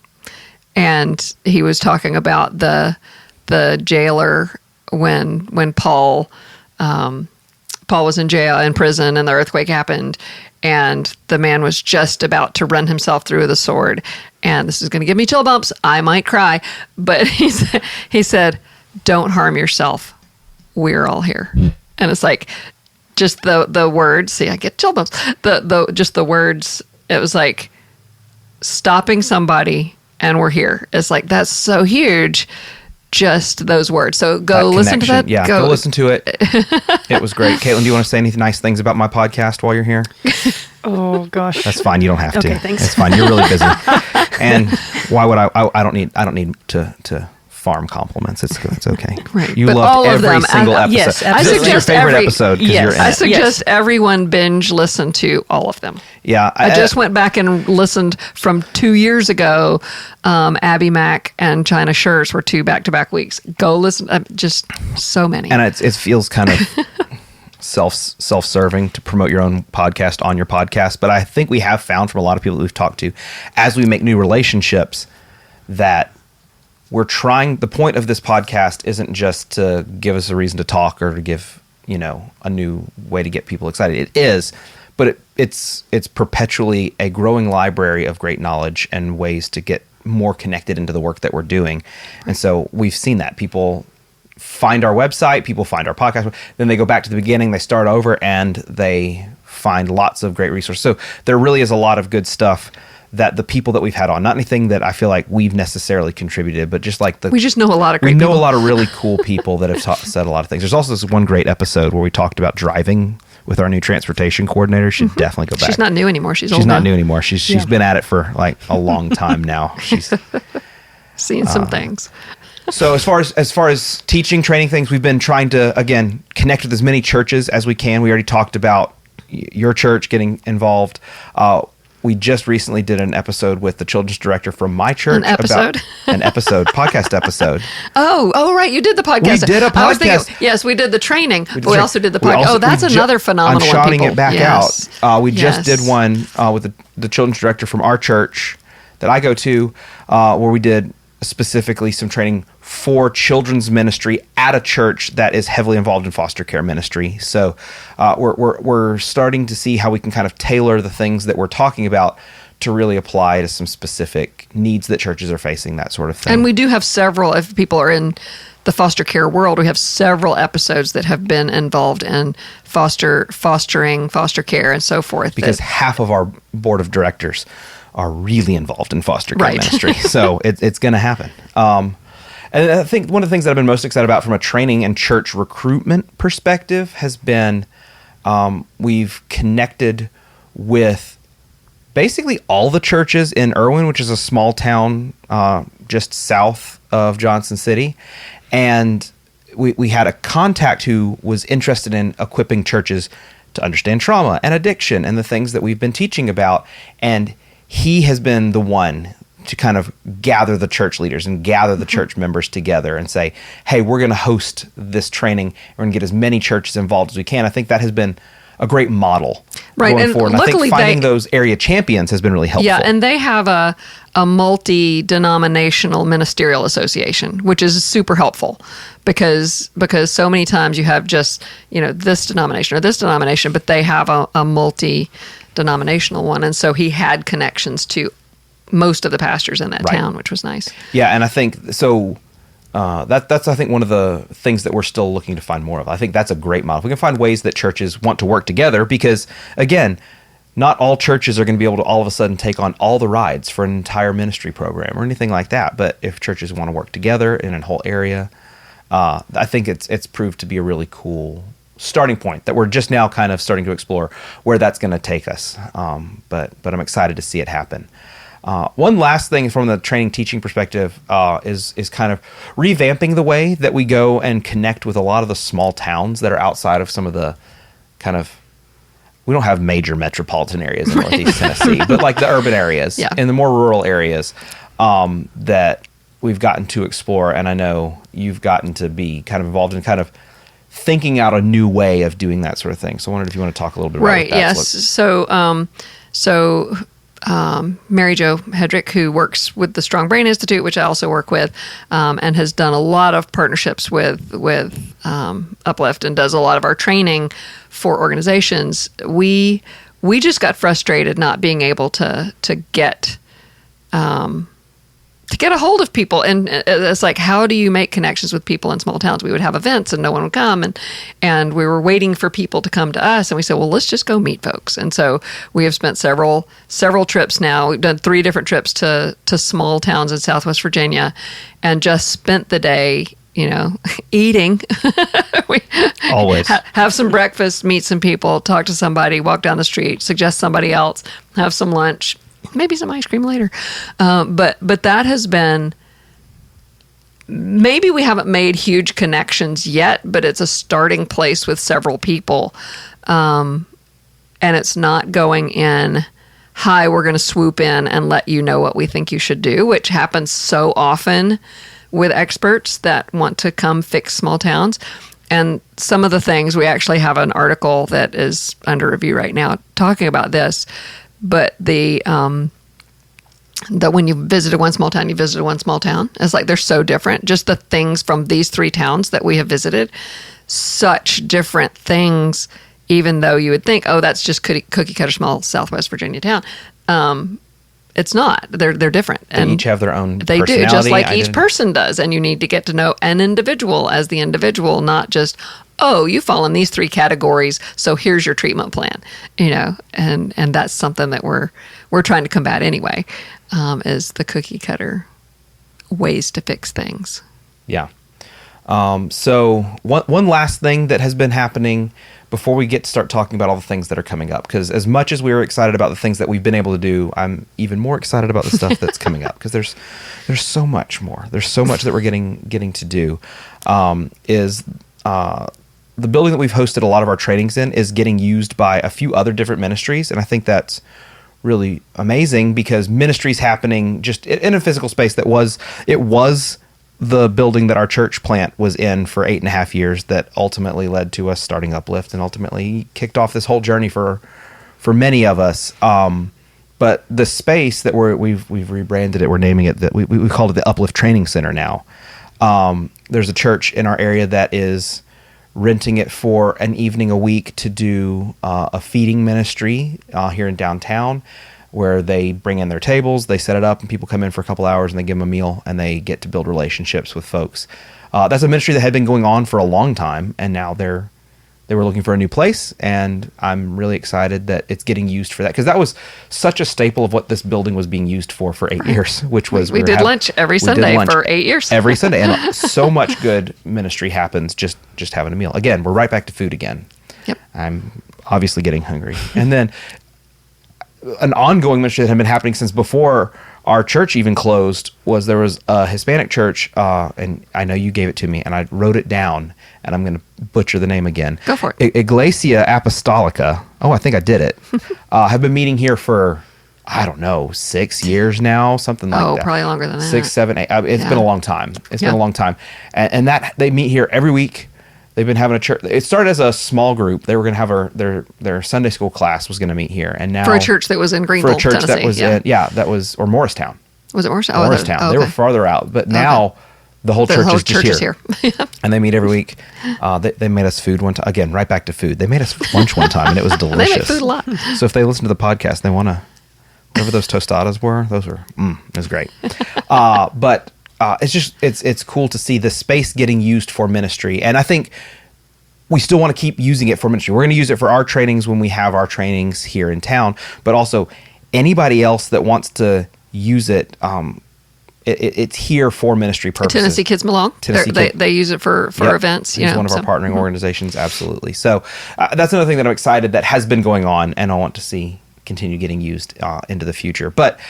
[SPEAKER 3] And he was talking about the jailer when Paul was in prison, and the earthquake happened, and the man was just about to run himself through with a sword. And this is going to give me chill bumps. I might cry, but he said, "Don't harm yourself. We're all here." And it's like just the words. See, I get chill bumps. Just the words. It was like stopping somebody. And we're here. It's like, that's so huge. Just those words. So go listen to that.
[SPEAKER 2] Yeah, go listen to it. It was great. Katelyn, do you want to say any nice things about my podcast while you're here?
[SPEAKER 4] Oh gosh,
[SPEAKER 2] that's fine. You don't have to.
[SPEAKER 4] Okay, thanks.
[SPEAKER 2] That's fine. You're really busy. And why would I don't need to farm compliments. It's okay.
[SPEAKER 3] Right.
[SPEAKER 2] You
[SPEAKER 3] but
[SPEAKER 2] loved
[SPEAKER 3] all of
[SPEAKER 2] every
[SPEAKER 3] them.
[SPEAKER 2] single episode.
[SPEAKER 4] Yes,
[SPEAKER 2] This is your favorite episode because you're in
[SPEAKER 3] I
[SPEAKER 2] it.
[SPEAKER 3] suggest everyone binge listen to all of them.
[SPEAKER 2] Yeah.
[SPEAKER 3] I just went back and listened from 2 years ago. Abby Mack and China Shurs were 2 back-to-back weeks. Go listen. Just so many.
[SPEAKER 2] And it feels kind of self-serving to promote your own podcast on your podcast. But I think we have found from a lot of people that we've talked to, as we make new relationships, that we're trying, the point of this podcast isn't just to give us a reason to talk or to give, a new way to get people excited. It is, but it's perpetually a growing library of great knowledge and ways to get more connected into the work that we're doing. And so we've seen that people find our website, people find our podcast, then they go back to the beginning, they start over, and they find lots of great resources. So there really is a lot of good stuff that the people that we've had on, not anything that I feel like we've necessarily contributed, but just like
[SPEAKER 3] we just know a lot of great people.
[SPEAKER 2] We know a lot of really cool people that have said a lot of things. There's also this one great episode where we talked about driving with our new transportation coordinator. Should definitely go back.
[SPEAKER 3] She's not new anymore. She's
[SPEAKER 2] old not new anymore. She's been at it for like a long time now. She's
[SPEAKER 3] seen some things.
[SPEAKER 2] So as far as teaching, training things, we've been trying to, again, connect with as many churches as we can. We already talked about your church getting involved. We just recently did an episode with the children's director from my church. Podcast episode.
[SPEAKER 3] Oh, right. You did the podcast.
[SPEAKER 2] We did a podcast.
[SPEAKER 3] Yes, we did the training, but we also did the podcast. That's another phenomenal one.
[SPEAKER 2] I'm shouting it back out. We just did one with the children's director from our church that I go to, where we did specifically some training for children's ministry at a church that is heavily involved in foster care ministry. So we're starting to see how we can kind of tailor the things that we're talking about to really apply to some specific needs that churches are facing, that sort of thing.
[SPEAKER 3] And we do have several, if people are in the foster care world, we have several episodes that have been involved in fostering, foster care, and so forth.
[SPEAKER 2] Because half of our board of directors are really involved in foster care ministry. So it's going to happen. And I think one of the things that I've been most excited about from a training and church recruitment perspective has been we've connected with basically all the churches in Irwin, which is a small town just south of Johnson City. And we had a contact who was interested in equipping churches to understand trauma and addiction and the things that we've been teaching about. And he has been the one to kind of gather the church leaders and gather the church members together and say, hey, we're going to host this training. We're going to get as many churches involved as we can. I think that has been a great model going forward. And I think finding those area champions has been really helpful.
[SPEAKER 3] Yeah, and they have a multi-denominational ministerial association, which is super helpful because so many times you have just, this denomination or this denomination, but they have a multi-denominational one. And so he had connections to most of the pastors in that town, which was nice.
[SPEAKER 2] Yeah, and I think so. That's I think one of the things that we're still looking to find more of. I think that's a great model. We can find ways that churches want to work together because, again, not all churches are going to be able to all of a sudden take on all the rides for an entire ministry program or anything like that. But if churches want to work together in a whole area, I think it's proved to be a really cool starting point that we're just now kind of starting to explore where that's going to take us. But I'm excited to see it happen. One last thing from the training teaching perspective is kind of revamping the way that we go and connect with a lot of the small towns that are outside of some of the kind of, we don't have major metropolitan areas in Northeast Tennessee, but like the urban areas and the more rural areas that we've gotten to explore. And I know you've gotten to be kind of involved in kind of thinking out a new way of doing that sort of thing. So I wondered if you want to talk a little bit about
[SPEAKER 3] Right,
[SPEAKER 2] that.
[SPEAKER 3] yes. So Mary Jo Hedrick, who works with the Strong Brain Institute, which I also work with, and has done a lot of partnerships with Uplift and does a lot of our training for organizations. We just got frustrated not being able to get a hold of people. And it's like, how do you make connections with people in small towns? We would have events and no one would come. And we were waiting for people to come to us. And we said, well, let's just go meet folks. And so we have spent several trips now. We've done 3 different trips to small towns in Southwest Virginia and just spent the day, eating. We
[SPEAKER 2] Always.
[SPEAKER 3] Have some breakfast, meet some people, talk to somebody, walk down the street, suggest somebody else, have some lunch, maybe some ice cream later. But that has been, maybe we haven't made huge connections yet, but it's a starting place with several people. And it's not going in, hi, we're going to swoop in and let you know what we think you should do, which happens so often with experts that want to come fix small towns. And some of the things, we actually have an article that is under review right now talking about this. But that when you visited one small town, you visited one small town. It's like they're so different. Just the things from these 3 towns that we have visited, such different things, even though you would think, oh, that's just cookie cutter small Southwest Virginia town. It's not. They're different.
[SPEAKER 2] They each have their own
[SPEAKER 3] They
[SPEAKER 2] personality,
[SPEAKER 3] do, just like
[SPEAKER 2] identity.
[SPEAKER 3] each person does. And you need to get to know an individual as the individual, not just, oh, you fall in these 3 categories, so here's your treatment plan. And that's something that we're trying to combat anyway, is the cookie cutter ways to fix things.
[SPEAKER 2] Yeah. So one last thing that has been happening before we get to start talking about all the things that are coming up, because as much as we were excited about the things that we've been able to do, I'm even more excited about the stuff that's coming up, because there's so much more. There's so much that we're getting to do. The building that we've hosted a lot of our trainings in is getting used by a few other different ministries, and I think that's really amazing, because ministry's happening just in a physical space that was the building that our church plant was in for 8.5 years that ultimately led to us starting Uplift and ultimately kicked off this whole journey for many of us. But the space that we've rebranded it, we're naming it, that we called it the Uplift Training Center now. There's a church in our area that is renting it for an evening a week to do a feeding ministry here in downtown, where they bring in their tables, they set it up, and people come in for a couple hours and they give them a meal and they get to build relationships with folks. That's a ministry that had been going on for a long time, and now they were looking for a new place, and I'm really excited that it's getting used for that, because that was such a staple of what this building was being used for 8 years, which was
[SPEAKER 3] we did lunch every Sunday for 8 years.
[SPEAKER 2] Every Sunday, and so much good ministry happens just having a meal. Again, we're right back to food again.
[SPEAKER 3] Yep.
[SPEAKER 2] I'm obviously getting hungry. And then an ongoing ministry that had been happening since before our church even closed was there was a Hispanic church, and I know you gave it to me, and I wrote it down, and I'm going to butcher the name again.
[SPEAKER 3] Go for it.
[SPEAKER 2] Iglesia Apostolica. Oh, I think I did it. Have been meeting here for, I don't know, 6 years now, something like that.
[SPEAKER 3] Oh, probably longer than that.
[SPEAKER 2] 6, 7, 8. It's been a long time. It's been
[SPEAKER 3] Yeah.
[SPEAKER 2] a long time. And that they meet here every week. They've been having a church. It started as a small group. They were going to have their Sunday school class was going to meet here, and now
[SPEAKER 3] For a church that was in Greenville,
[SPEAKER 2] for a church
[SPEAKER 3] Tennessee.
[SPEAKER 2] that was or Morristown.
[SPEAKER 3] Was it Morristown?
[SPEAKER 2] Morristown.
[SPEAKER 3] Oh,
[SPEAKER 2] They were
[SPEAKER 3] okay.
[SPEAKER 2] farther out, but now the whole
[SPEAKER 3] The
[SPEAKER 2] church
[SPEAKER 3] whole
[SPEAKER 2] is just
[SPEAKER 3] church is
[SPEAKER 2] here.
[SPEAKER 3] here.
[SPEAKER 2] And they meet every week. They made us food one time. Again, right back to food. They made us lunch one time, and it was delicious.
[SPEAKER 3] They make food a lot.
[SPEAKER 2] So if they listen to the podcast, they want to, whatever those tostadas were, those were, it was great. But it's just, it's cool to see the space getting used for ministry. And I think we still want to keep using it for ministry. We're going to use it for our trainings when we have our trainings here in town, but also anybody else that wants to use it, it's here for ministry purposes.
[SPEAKER 3] Tennessee Kids Belong. They use it for events.
[SPEAKER 2] It's one of our partnering organizations, absolutely. So that's another thing that I'm excited that has been going on, and I want to see continue getting used into the future. But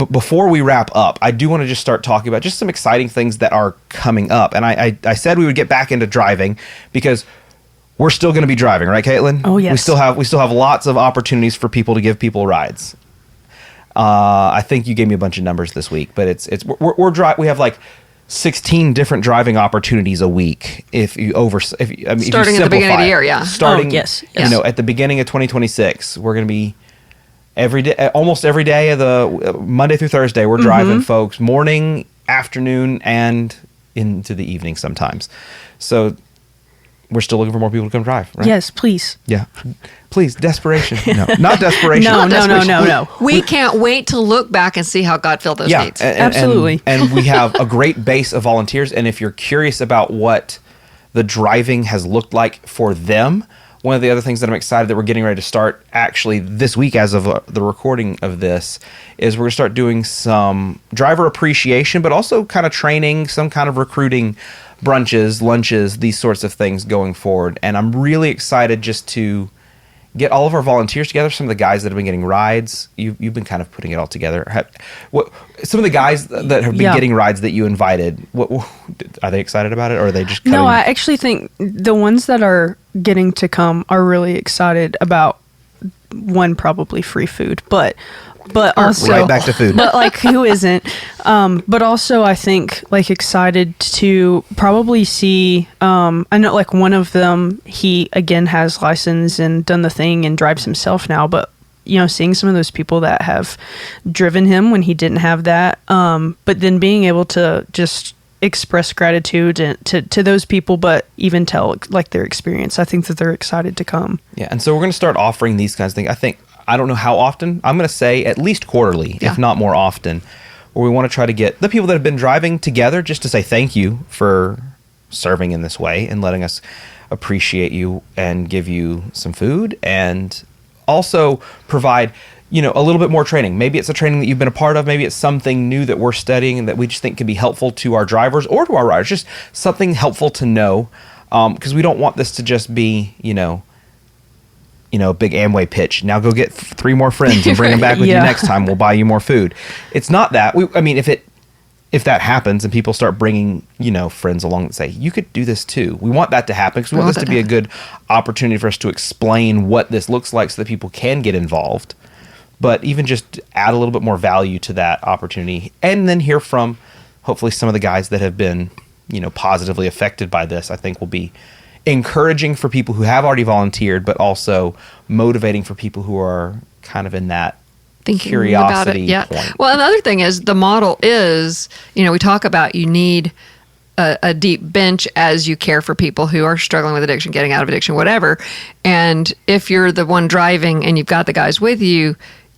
[SPEAKER 2] before we wrap up, I do want to just start talking about just some exciting things that are coming up. And I said we would get back into driving because we're still going to be driving, right, Katelyn?
[SPEAKER 4] Oh, yes.
[SPEAKER 2] We still have lots of opportunities for people to give people rides. I think you gave me a bunch of numbers this week, but we have like 16 different driving opportunities a week. If you
[SPEAKER 3] starting at the beginning of the year, yeah.
[SPEAKER 2] Starting,
[SPEAKER 4] yes.
[SPEAKER 2] At the beginning of 2026, we're going to be every day, almost every day of the Monday through Thursday. We're driving folks morning, afternoon, and into the evening sometimes. So we're still looking for more people to come drive, right?
[SPEAKER 4] Yes, please.
[SPEAKER 2] Yeah. Please, desperation. No, not desperation.
[SPEAKER 4] No.
[SPEAKER 3] We can't wait to look back and see how God filled those needs.
[SPEAKER 4] Absolutely.
[SPEAKER 2] And we have a great base of volunteers. And if you're curious about what the driving has looked like for them, one of the other things that I'm excited that we're getting ready to start actually this week as of the recording of this is we're going to start doing some driver appreciation, but also kind of training, some kind of recruiting brunches, lunches, these sorts of things going forward. And I'm really excited just to get all of our volunteers together, some of the guys that have been getting rides. You've been kind of putting it all together. Some of the guys that have been getting rides that you invited, are they excited about it, or are they just
[SPEAKER 4] No, I actually think the ones that are getting to come are really excited about, one, probably free food, but also
[SPEAKER 2] right back to food.
[SPEAKER 4] But like, who isn't? But also, I think like excited to probably see. I know like one of them, he again has license and done the thing and drives himself now. But seeing some of those people that have driven him when he didn't have that, but then being able to just express gratitude to those people, but even tell like their experience. I think that they're excited to come.
[SPEAKER 2] Yeah, and so we're going to start offering these kinds of things. I don't know how often. I'm going to say at least quarterly, if not more often, where we want to try to get the people that have been driving together just to say thank you for serving in this way and letting us appreciate you and give you some food, and also provide a little bit more training. Maybe it's a training that you've been a part of. Maybe it's something new that we're studying and that we just think could be helpful to our drivers or to our riders. Just something helpful to know, because we don't want this to just be, a big Amway pitch. Now go get 3 more friends and bring them back with you next time. We'll buy you more food. It's not that. If that happens and people start bringing, friends along and say, you could do this too. We want that to happen because we want this to be a good opportunity for us to explain what this looks like so that people can get involved. But even just add a little bit more value to that opportunity, and then hear from hopefully some of the guys that have been, positively affected by this, I think will be encouraging for people who have already volunteered, but also motivating for people who are kind of in that thinking curiosity
[SPEAKER 3] about it. Point. Well, another thing is the model is, we talk about you need a deep bench as you care for people who are struggling with addiction, getting out of addiction, whatever. And if you're the one driving and you've got the guys with you,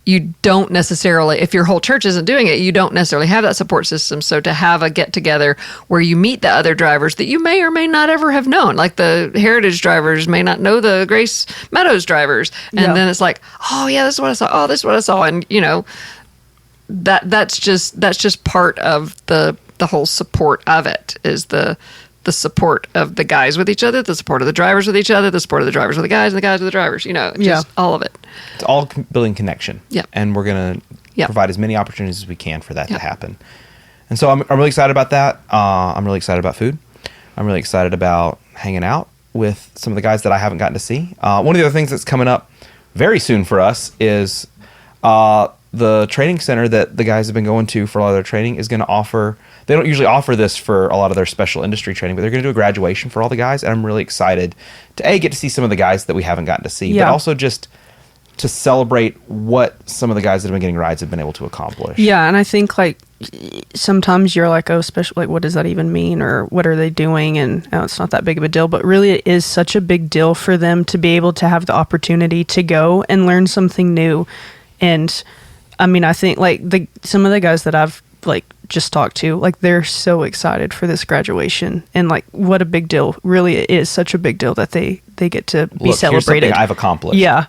[SPEAKER 3] you don't necessarily, if your whole church isn't doing it, you don't necessarily have that support system. So to have a get together where you meet the other drivers that you may or may not ever have known, like the Heritage drivers may not know the Grace Meadows drivers. And then it's like, oh yeah, this is what I saw. Oh, this is what I saw. And that's just part of the whole support of it, is the support of the guys with each other, the support of the drivers with each other, the support of the drivers with the guys, and the guys with the drivers, just all of it.
[SPEAKER 2] It's all building connection.
[SPEAKER 3] Yeah.
[SPEAKER 2] And we're going to provide as many opportunities as we can for that to happen. And so I'm really excited about that. I'm really excited about food. I'm really excited about hanging out with some of the guys that I haven't gotten to see. One of the other things that's coming up very soon for us is the training center that the guys have been going to for a lot of their training is going to offer. They don't usually offer this for a lot of their special industry training, but they're going to do a graduation for all the guys. And I'm really excited to get to see some of the guys that we haven't gotten to see, but also just to celebrate what some of the guys that have been getting rides have been able to accomplish.
[SPEAKER 4] Yeah, and I think like sometimes you're like, oh, special, like what does that even mean, or what are they doing? And it's not that big of a deal, but really it is such a big deal for them to be able to have the opportunity to go and learn something new. And I think like some of the guys that I've like just talked to, like they're so excited for this graduation, and like what a big deal. Really, it is such a big deal that they get to be
[SPEAKER 2] Look, here's
[SPEAKER 4] celebrated.
[SPEAKER 2] something I've accomplished.
[SPEAKER 4] Yeah.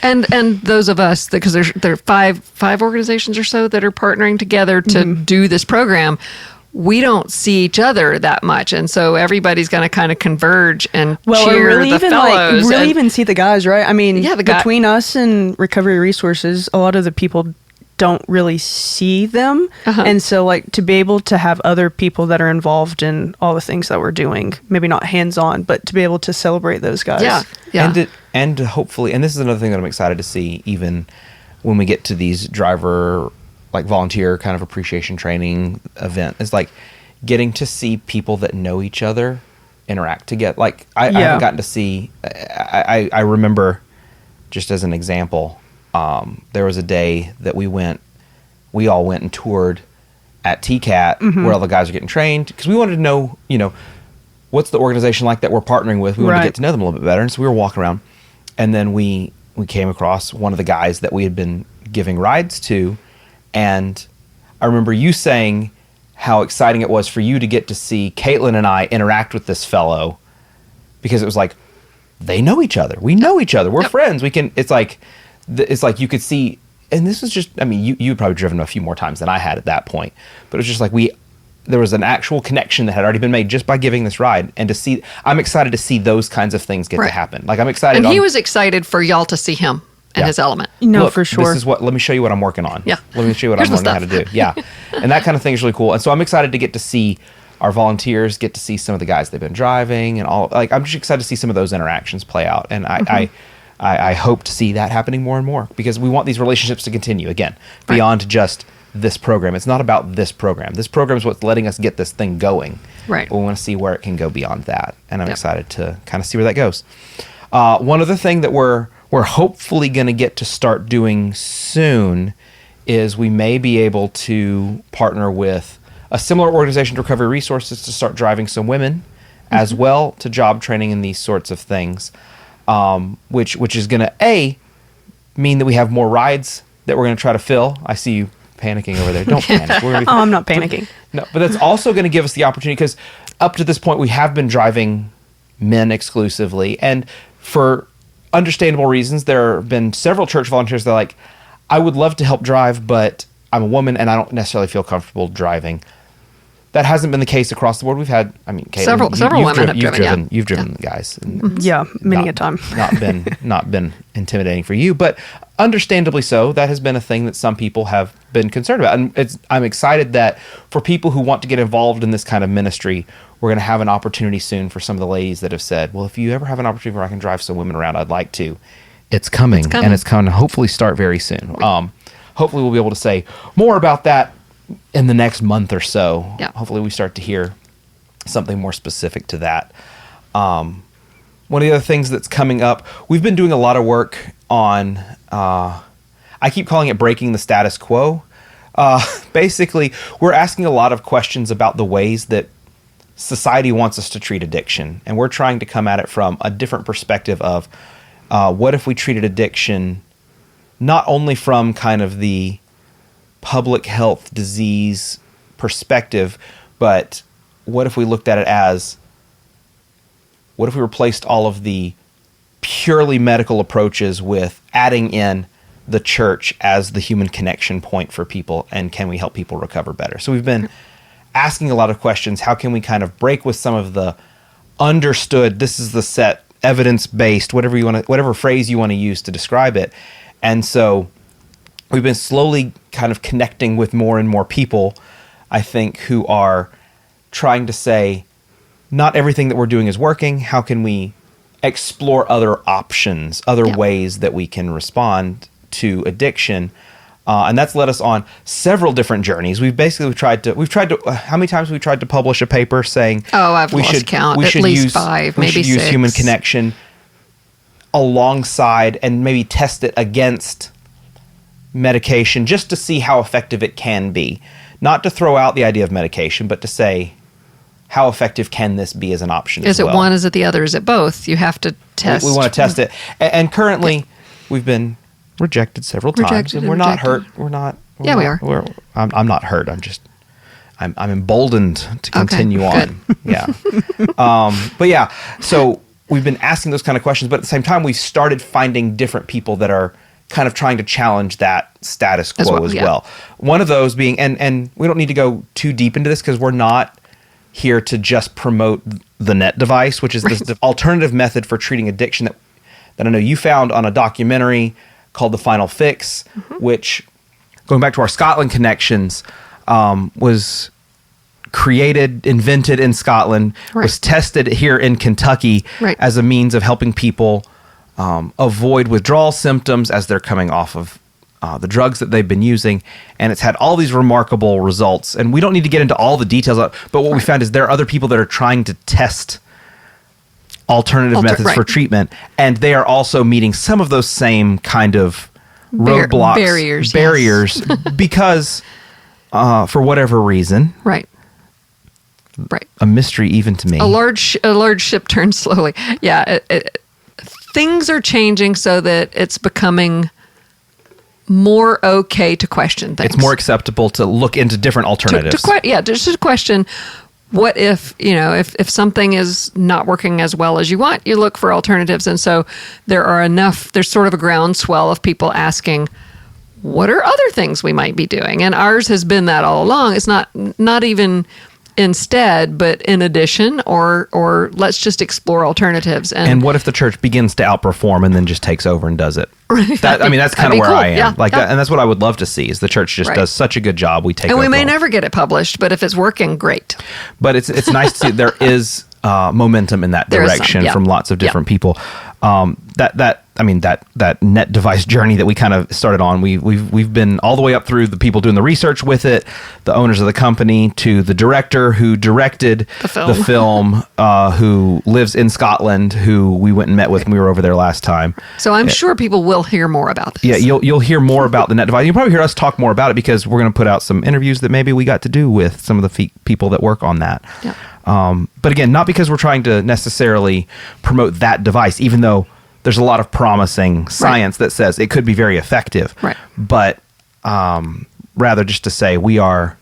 [SPEAKER 3] And those of us, because there are five organizations or so that are partnering together to do this program, we don't see each other that much, and so everybody's going to kind of converge and cheer
[SPEAKER 4] really
[SPEAKER 3] the
[SPEAKER 4] even
[SPEAKER 3] fellows.
[SPEAKER 4] really even see the guys, right? I mean,
[SPEAKER 3] Yeah,
[SPEAKER 4] between us and Recovery Resources, a lot of the people don't really see them, and so like to be able to have other people that are involved in all the things that we're doing, maybe not hands on, but to be able to celebrate those guys.
[SPEAKER 3] Yeah.
[SPEAKER 2] And hopefully, and this is another thing that I'm excited to see, even when we get to these driver, like volunteer kind of appreciation training event, is like getting to see people that know each other interact together. Like I haven't gotten to see, I remember, just as an example, there was a day that we all went and toured at TCAT where all the guys are getting trained, because we wanted to know, what's the organization like that we're partnering with. We wanted to get to know them a little bit better. And so we were walking around, and then we came across one of the guys that we had been giving rides to. And I remember you saying how exciting it was for you to get to see Katelyn and I interact with this fellow, because it was like, they know each other. We know each other. We're friends. It's like you could see, and this was just, I mean, you'd probably driven a few more times than I had at that point, but it was just like there was an actual connection that had already been made just by giving this ride. And I'm excited to see those kinds of things get to happen. Like I'm excited.
[SPEAKER 3] And he was excited for y'all to see him and his element.
[SPEAKER 4] No, for sure.
[SPEAKER 2] Let me show you what I'm working on.
[SPEAKER 3] Yeah.
[SPEAKER 2] Let me show you what I'm learning how to do. Yeah. And that kind of thing is really cool. And so I'm excited to get to see our volunteers, get to see some of the guys they've been driving, and all. Like I'm just excited to see some of those interactions play out. And I hope to see that happening more and more, because we want these relationships to continue, again, beyond just this program. It's not about this program. This program is what's letting us get this thing going.
[SPEAKER 3] Right.
[SPEAKER 2] But we want to see where it can go beyond that. And I'm excited to kind of see where that goes. One other thing that we're hopefully going to get to start doing soon is we may be able to partner with a similar organization to Recovery Resources to start driving some women as well to job training and these sorts of things, which is going to, mean that we have more rides that we're going to try to fill. I see you panicking over there. Don't panic.
[SPEAKER 4] I'm not panicking.
[SPEAKER 2] No, but that's also going to give us the opportunity, because up to this point we have been driving men exclusively, and for understandable reasons, there have been several church volunteers that are like, I would love to help drive, but I'm a woman and I don't necessarily feel comfortable driving. That hasn't been the case across the board. We've had, I mean, Katelyn,
[SPEAKER 3] several women have driven.
[SPEAKER 2] You've driven guys. And
[SPEAKER 4] many a time.
[SPEAKER 2] not been intimidating for you, but understandably so. That has been a thing that some people have been concerned about, and I'm excited that for people who want to get involved in this kind of ministry, we're going to have an opportunity soon for some of the ladies that have said, well, if you ever have an opportunity where I can drive some women around, I'd like to. It's coming. And it's coming to hopefully start very soon. Hopefully we'll be able to say more about that in the next month or so.
[SPEAKER 3] Yeah.
[SPEAKER 2] Hopefully we start to hear something more specific to that. One of the other things that's coming up, we've been doing a lot of work on, I keep calling it breaking the status quo. Basically, we're asking a lot of questions about the ways that society wants us to treat addiction. And we're trying to come at it from a different perspective of what if we treated addiction not only from kind of the public health disease perspective, but what if we looked at it as, what if we replaced all of the purely medical approaches with adding in the church as the human connection point for people, and can we help people recover better? So we've been asking a lot of questions. How can we kind of break with some of the understood, this is the set, evidence-based, whatever phrase you want to use to describe it. And so we've been slowly kind of connecting with more and more people, I think, who are trying to say, not everything that we're doing is working. How can we explore other options, other ways that we can respond to addiction? And that's led us on several different journeys. We've tried to, how many times have we tried to publish a paper saying,
[SPEAKER 3] I've lost count, at least 5, maybe 6.
[SPEAKER 2] We should use human connection alongside and maybe test it against medication just to see how effective it can be. Not to throw out the idea of medication, but to say, how effective can this be as an option
[SPEAKER 3] as well? Is it one, is it the other, is it both? You have to test.
[SPEAKER 2] We want to test it. And currently, we've been rejected several times,
[SPEAKER 3] Rejected
[SPEAKER 2] and
[SPEAKER 3] and
[SPEAKER 2] we're not
[SPEAKER 3] rejected.
[SPEAKER 2] hurt. We're not.
[SPEAKER 3] Yeah, we are.
[SPEAKER 2] I'm not hurt. I'm emboldened to continue
[SPEAKER 3] Okay,
[SPEAKER 2] on. Yeah. But yeah, so we've been asking those kind of questions, but at the same time, we've started finding different people that are kind of trying to challenge that status quo as well. One of those being, and we don't need to go too deep into this because we're not here to just promote the net device, which is this alternative method for treating addiction that I know you found on a documentary called The Final Fix, which, going back to our Scotland connections, was created, invented in Scotland, was tested here in Kentucky as a means of helping people avoid withdrawal symptoms as they're coming off of the drugs that they've been using. And it's had all these remarkable results. And we don't need to get into all the details, but what we found is there are other people that are trying to test alternative methods for treatment, and they are also meeting some of those same kind of roadblocks, barriers because for whatever reason, a mystery even to me.
[SPEAKER 3] A large ship turns slowly. Yeah, things are changing so that it's becoming more okay to question things.
[SPEAKER 2] It's more acceptable to look into different alternatives.
[SPEAKER 3] Just to question. What if, if something is not working as well as you want, you look for alternatives. And so there's sort of a groundswell of people asking, what are other things we might be doing? And ours has been that all along. It's not even instead, but in addition, or let's just explore alternatives.
[SPEAKER 2] And what if the church begins to outperform and then just takes over and does it? That's kind of where I am. That, and that's what I would love to see is the church just does such a good job. We take
[SPEAKER 3] and we may never get it published, but if it's working, great.
[SPEAKER 2] But it's nice to see there is momentum in that direction from lots of different people. That net device journey that we kind of started on, we've been all the way up through the people doing the research with it, the owners of the company, to the director who directed the film, who lives in Scotland, who we went and met with when we were over there last time.
[SPEAKER 3] So I'm sure people will hear more about this.
[SPEAKER 2] Yeah, you'll hear more about the net device. You'll probably hear us talk more about it because we're going to put out some interviews that maybe we got to do with some of the people that work on that.
[SPEAKER 3] Yeah.
[SPEAKER 2] But again, not because we're trying to necessarily promote that device, even though there's a lot of promising science that says it could be very effective.
[SPEAKER 3] Right.
[SPEAKER 2] But rather just to say we are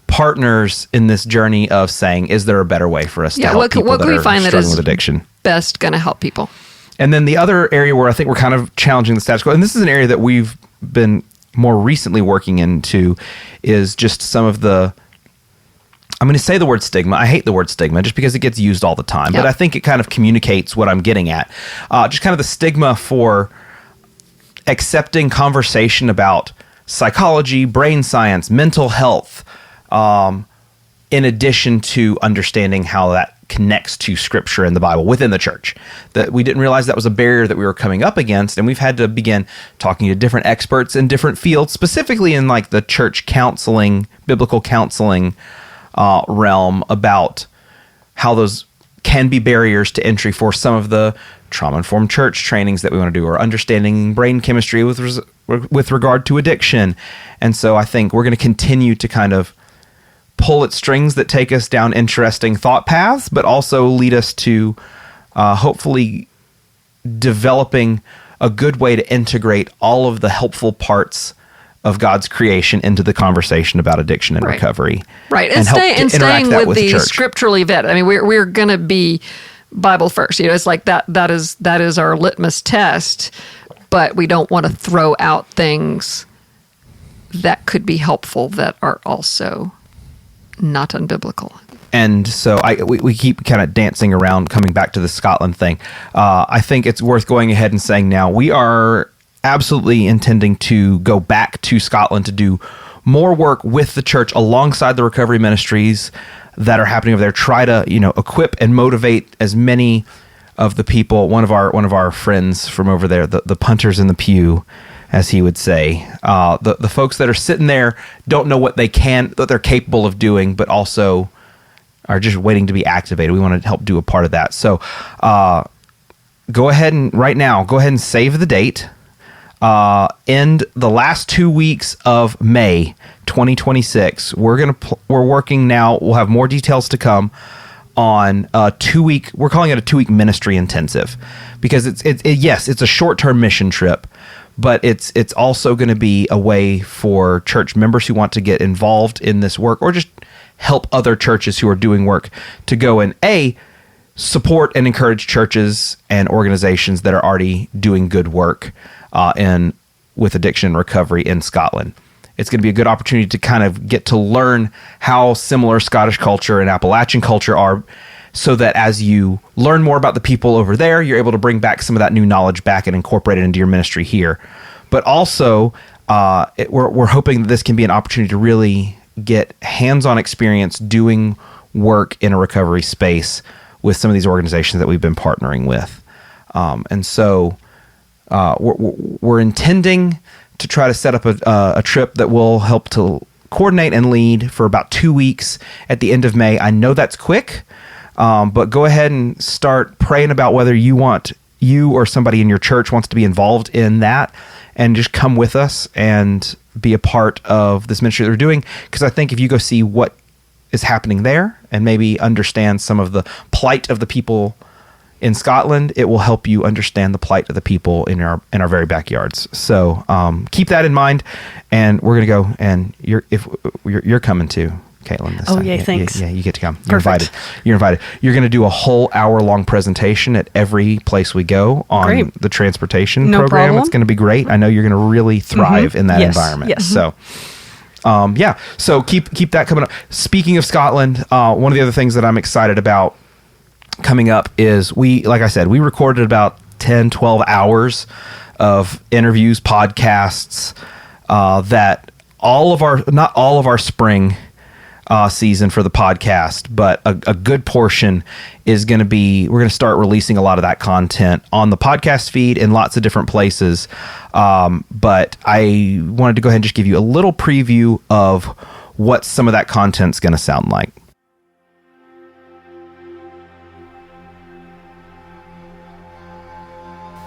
[SPEAKER 2] partners in this journey of saying, is there a better way for us to help people that are struggling with addiction?
[SPEAKER 3] Best going to help people.
[SPEAKER 2] And then the other area where I think we're kind of challenging the status quo, and this is an area that we've been more recently working into, is just some of the, I'm going to say the word stigma. I hate the word stigma just because it gets used all the time, but I think it kind of communicates what I'm getting at. Just kind of the stigma for accepting conversation about psychology, brain science, mental health, in addition to understanding how that connects to scripture and the Bible within the church. That we didn't realize that was a barrier that we were coming up against, and we've had to begin talking to different experts in different fields, specifically in like the church counseling, biblical counseling realm, about how those can be barriers to entry for some of the trauma-informed church trainings that we want to do, or understanding brain chemistry with regard to addiction. And so I think we're going to continue to kind of pull at strings that take us down interesting thought paths, but also lead us to hopefully developing a good way to integrate all of the helpful parts of God's creation into the conversation about addiction and recovery.
[SPEAKER 3] Right. And staying with the scripturally vetted. I mean, we're going to be Bible first. It's like that is our litmus test, but we don't want to throw out things that could be helpful that are also not unbiblical.
[SPEAKER 2] And so we keep kind of dancing around coming back to the Scotland thing. I think it's worth going ahead and saying now we are absolutely intending to go back to Scotland to do more work with the church alongside the recovery ministries that are happening over there. Try to, equip and motivate as many of the people. One of our friends from over there, the punters in the pew, as he would say, the folks that are sitting there don't know what they're capable of doing, but also are just waiting to be activated. We want to help do a part of that. So go ahead and save the date. In the last 2 weeks of May 2026, we're working now. We'll have more details to come on a 2-week. We're calling it a 2-week ministry intensive because it's a short-term mission trip, but it's also going to be a way for church members who want to get involved in this work or just help other churches who are doing work to go and support and encourage churches and organizations that are already doing good work with addiction and recovery in Scotland. It's going to be a good opportunity to kind of get to learn how similar Scottish culture and Appalachian culture are, so that as you learn more about the people over there, you're able to bring back some of that new knowledge back and incorporate it into your ministry here. But also, we're hoping that this can be an opportunity to really get hands-on experience doing work in a recovery space with some of these organizations that we've been partnering with. And so we're intending to try to set up a trip that will help to coordinate and lead for about 2 weeks at the end of May. I know that's quick, but go ahead and start praying about whether you or somebody in your church wants to be involved in that, and just come with us and be a part of this ministry that we're doing. Because I think if you go see what is happening there and maybe understand some of the plight of the people in Scotland, it will help you understand the plight of the people in our very backyards. So keep that in mind, and we're gonna go. And you're coming too, Katelyn. This time.
[SPEAKER 4] Yeah, thanks.
[SPEAKER 2] Yeah, you get to come. You're
[SPEAKER 4] Perfect.
[SPEAKER 2] invited. You're invited. You're gonna do a whole hour-long presentation at every place we go on
[SPEAKER 4] Great.
[SPEAKER 2] the transportation
[SPEAKER 4] No
[SPEAKER 2] program.
[SPEAKER 4] problem.
[SPEAKER 2] It's gonna be great. I know you're gonna really thrive in that
[SPEAKER 4] Yes,
[SPEAKER 2] environment.
[SPEAKER 4] yes.
[SPEAKER 2] So. So keep that coming up. Speaking of Scotland, one of the other things that I'm excited about coming up is like I said, we recorded about 10, 12 hours of interviews, podcasts, that not all of our spring season for the podcast, but a good portion is going to be, we're going to start releasing a lot of that content on the podcast feed in lots of different places. But I wanted to go ahead and just give you a little preview of what some of that content's going to sound like.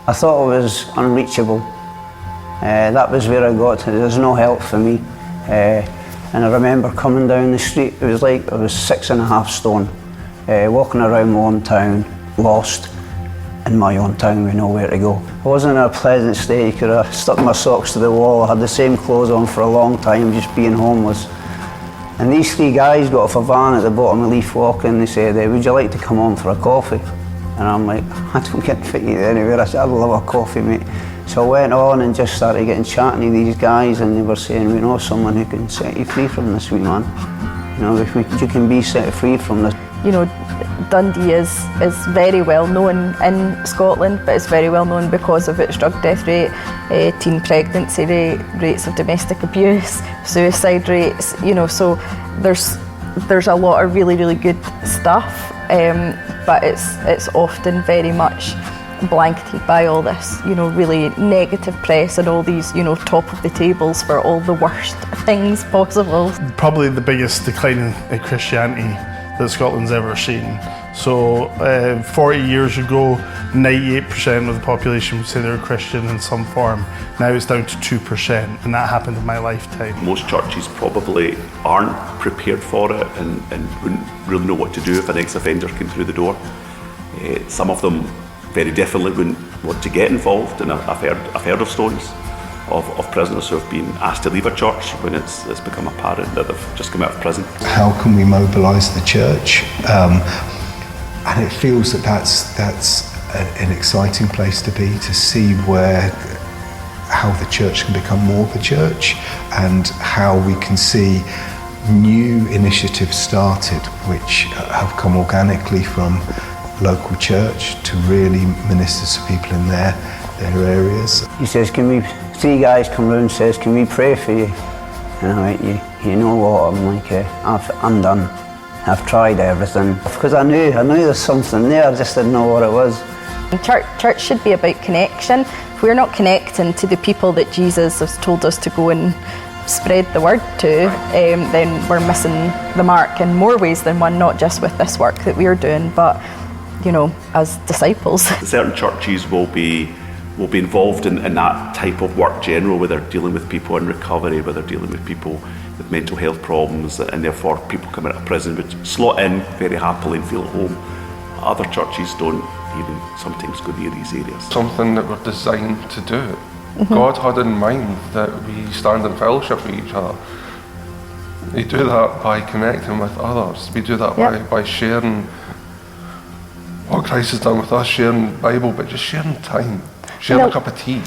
[SPEAKER 5] I thought I was unreachable. That was where I got to. There's no help for me. And I remember coming down the street, it was like I was 6.5 stone, walking around my own town, lost in my own town with nowhere to go. I wasn't in a pleasant state. You could have stuck my socks to the wall. I had the same clothes on for a long time, just being homeless. And these 3 guys got off a van at the bottom of Leaf Walk, and they said, would you like to come on for a coffee? And I'm like, I don't get fit anywhere. I said, I'd love a coffee, mate. So I went on and just started getting chatting to these guys, and they were saying, we know someone who can set you free from this, wee man. You know, you can be set free from this.
[SPEAKER 6] You know, Dundee is very well known in Scotland, but it's very well known because of its drug death rate, teen pregnancy rate, rates of domestic abuse, suicide rates. You know, so there's a lot of really, really good stuff. But it's often very much blanketed by all this, you know, really negative press and all these, you know, top of the tables for all the worst things possible.
[SPEAKER 7] Probably the biggest decline in Christianity that Scotland's ever seen. So 40 years ago, 98% of the population would say they were Christian in some form. Now it's down to 2%, and that happened in my lifetime.
[SPEAKER 8] Most churches probably aren't prepared for it and wouldn't really know what to do if an ex-offender came through the door. Some of them very definitely wouldn't want to get involved, and I've heard of stories of prisoners who have been asked to leave a church when it's become apparent that they've just come out of prison.
[SPEAKER 9] How can we mobilise the church? And it feels that's an exciting place to be, to see how the church can become more of a church, and how we can see new initiatives started which have come organically from local church to really minister to people in their areas.
[SPEAKER 5] He says, 3 guys come round and says, can we pray for you? And I'm like, you know what, I'm like, I'm done. I've tried everything. Because I knew there's something there, I just didn't know what it was.
[SPEAKER 6] Church should be about connection. If we're not connecting to the people that Jesus has told us to go and spread the word to, then we're missing the mark in more ways than one, not just with this work that we're doing, but, you know, as disciples.
[SPEAKER 8] Certain churches will be involved in that type of work general, where they're dealing with people in recovery, where they're dealing with people with mental health problems, and therefore people coming out of prison would slot in very happily and feel at home. Other churches don't even sometimes go near these areas.
[SPEAKER 10] Something that we're designed to do. God had in mind that we stand in fellowship with each other. We do that by connecting with others. We do that by sharing what Christ has done with us, sharing the Bible, but just sharing time, sharing a cup of tea.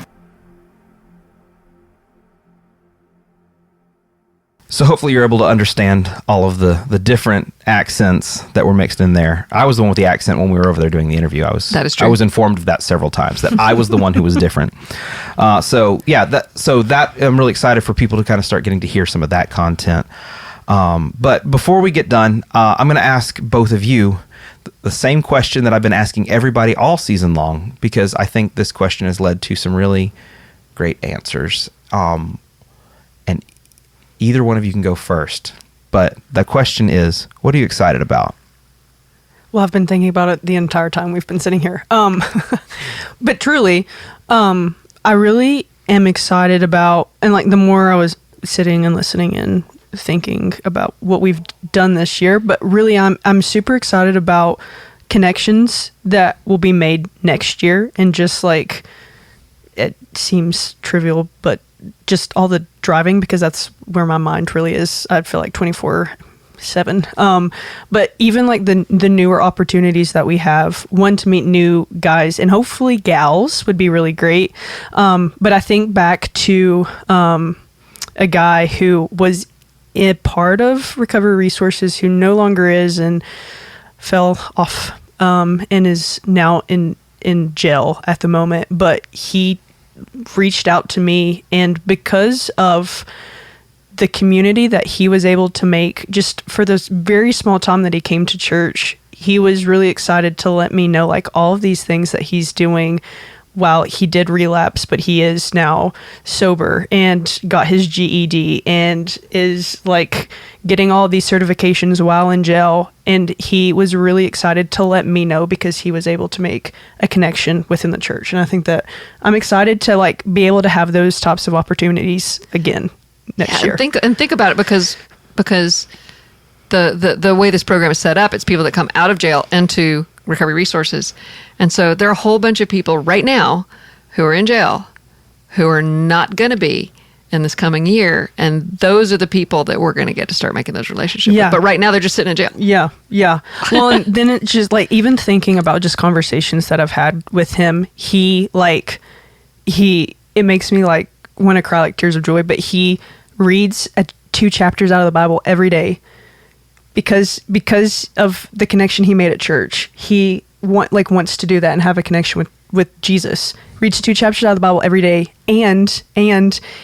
[SPEAKER 2] So hopefully you're able to understand all of the different accents that were mixed in there. I was the one with the accent when we were over there doing the interview.
[SPEAKER 3] That is true.
[SPEAKER 2] I was informed of that several times, that I was the one who was different. So that I'm really excited for people to kind of start getting to hear some of that content. But before we get done, I'm going to ask both of you the same question that I've been asking everybody all season long, because I think this question has led to some really great answers. And either one of you can go first. But the question is, what are you excited about?
[SPEAKER 4] Well, I've been thinking about it the entire time we've been sitting here. But truly, I really am excited about, and like the more I was sitting and listening and thinking about what we've done this year, but really I'm super excited about connections that will be made next year. And just like, it seems trivial, but just all the driving, because that's where my mind really is. I feel like 24/7. But even like the newer opportunities that we have, one, to meet new guys and hopefully gals would be really great. But I think back to a guy who was a part of Recovery Resources who no longer is, and fell off and is now in jail at the moment. But he reached out to me, and because of the community that he was able to make just for this very small time that he came to church, he was really excited to let me know like all of these things that he's doing while he did relapse, but he is now sober and got his GED and is like getting all these certifications while in jail. And he was really excited to let me know because he was able to make a connection within the church. And I think that I'm excited to like be able to have those types of opportunities again next year.
[SPEAKER 3] And think about it, because the way this program is set up, it's people that come out of jail into Recovery Resources. And so there are a whole bunch of people right now who are in jail who are not going to be in this coming year. And those are the people that we're going to get to start making those relationships with. But right now they're just sitting in jail.
[SPEAKER 4] Yeah. Well, and then it's just like, even thinking about just conversations that I've had with him, it makes me like want to cry like tears of joy, but he reads 2 chapters out of the Bible every day. Because of the connection he made at church, he wants to do that and have a connection with Jesus. Reads 2 chapters out of the Bible every day, and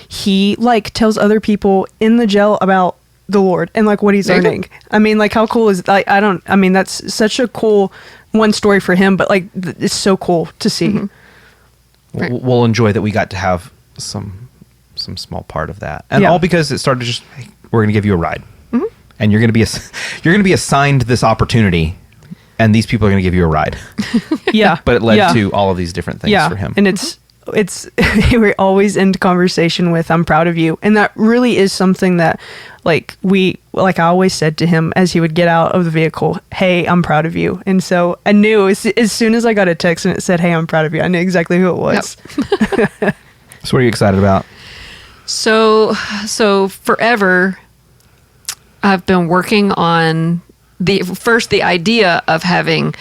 [SPEAKER 4] he like tells other people in the jail about the Lord and like what he's learning. I mean, like how cool is that's such a cool one story for him, but like it's so cool to see.
[SPEAKER 3] Mm-hmm. Right.
[SPEAKER 2] We'll enjoy that we got to have some small part of that, and all because it started just, hey, we're going to give you a ride. And you're going to be assigned this opportunity, and these people are going to give you a ride. But it led to all of these different things for him.
[SPEAKER 4] And it's we always end conversation with "I'm proud of you," and that really is something that I always said to him as he would get out of the vehicle, "Hey, I'm proud of you." And so I knew as soon as I got a text and it said, "Hey, I'm proud of you," I knew exactly who it was.
[SPEAKER 2] Yep. So what are you excited about?
[SPEAKER 3] So forever, I've been working on the idea of having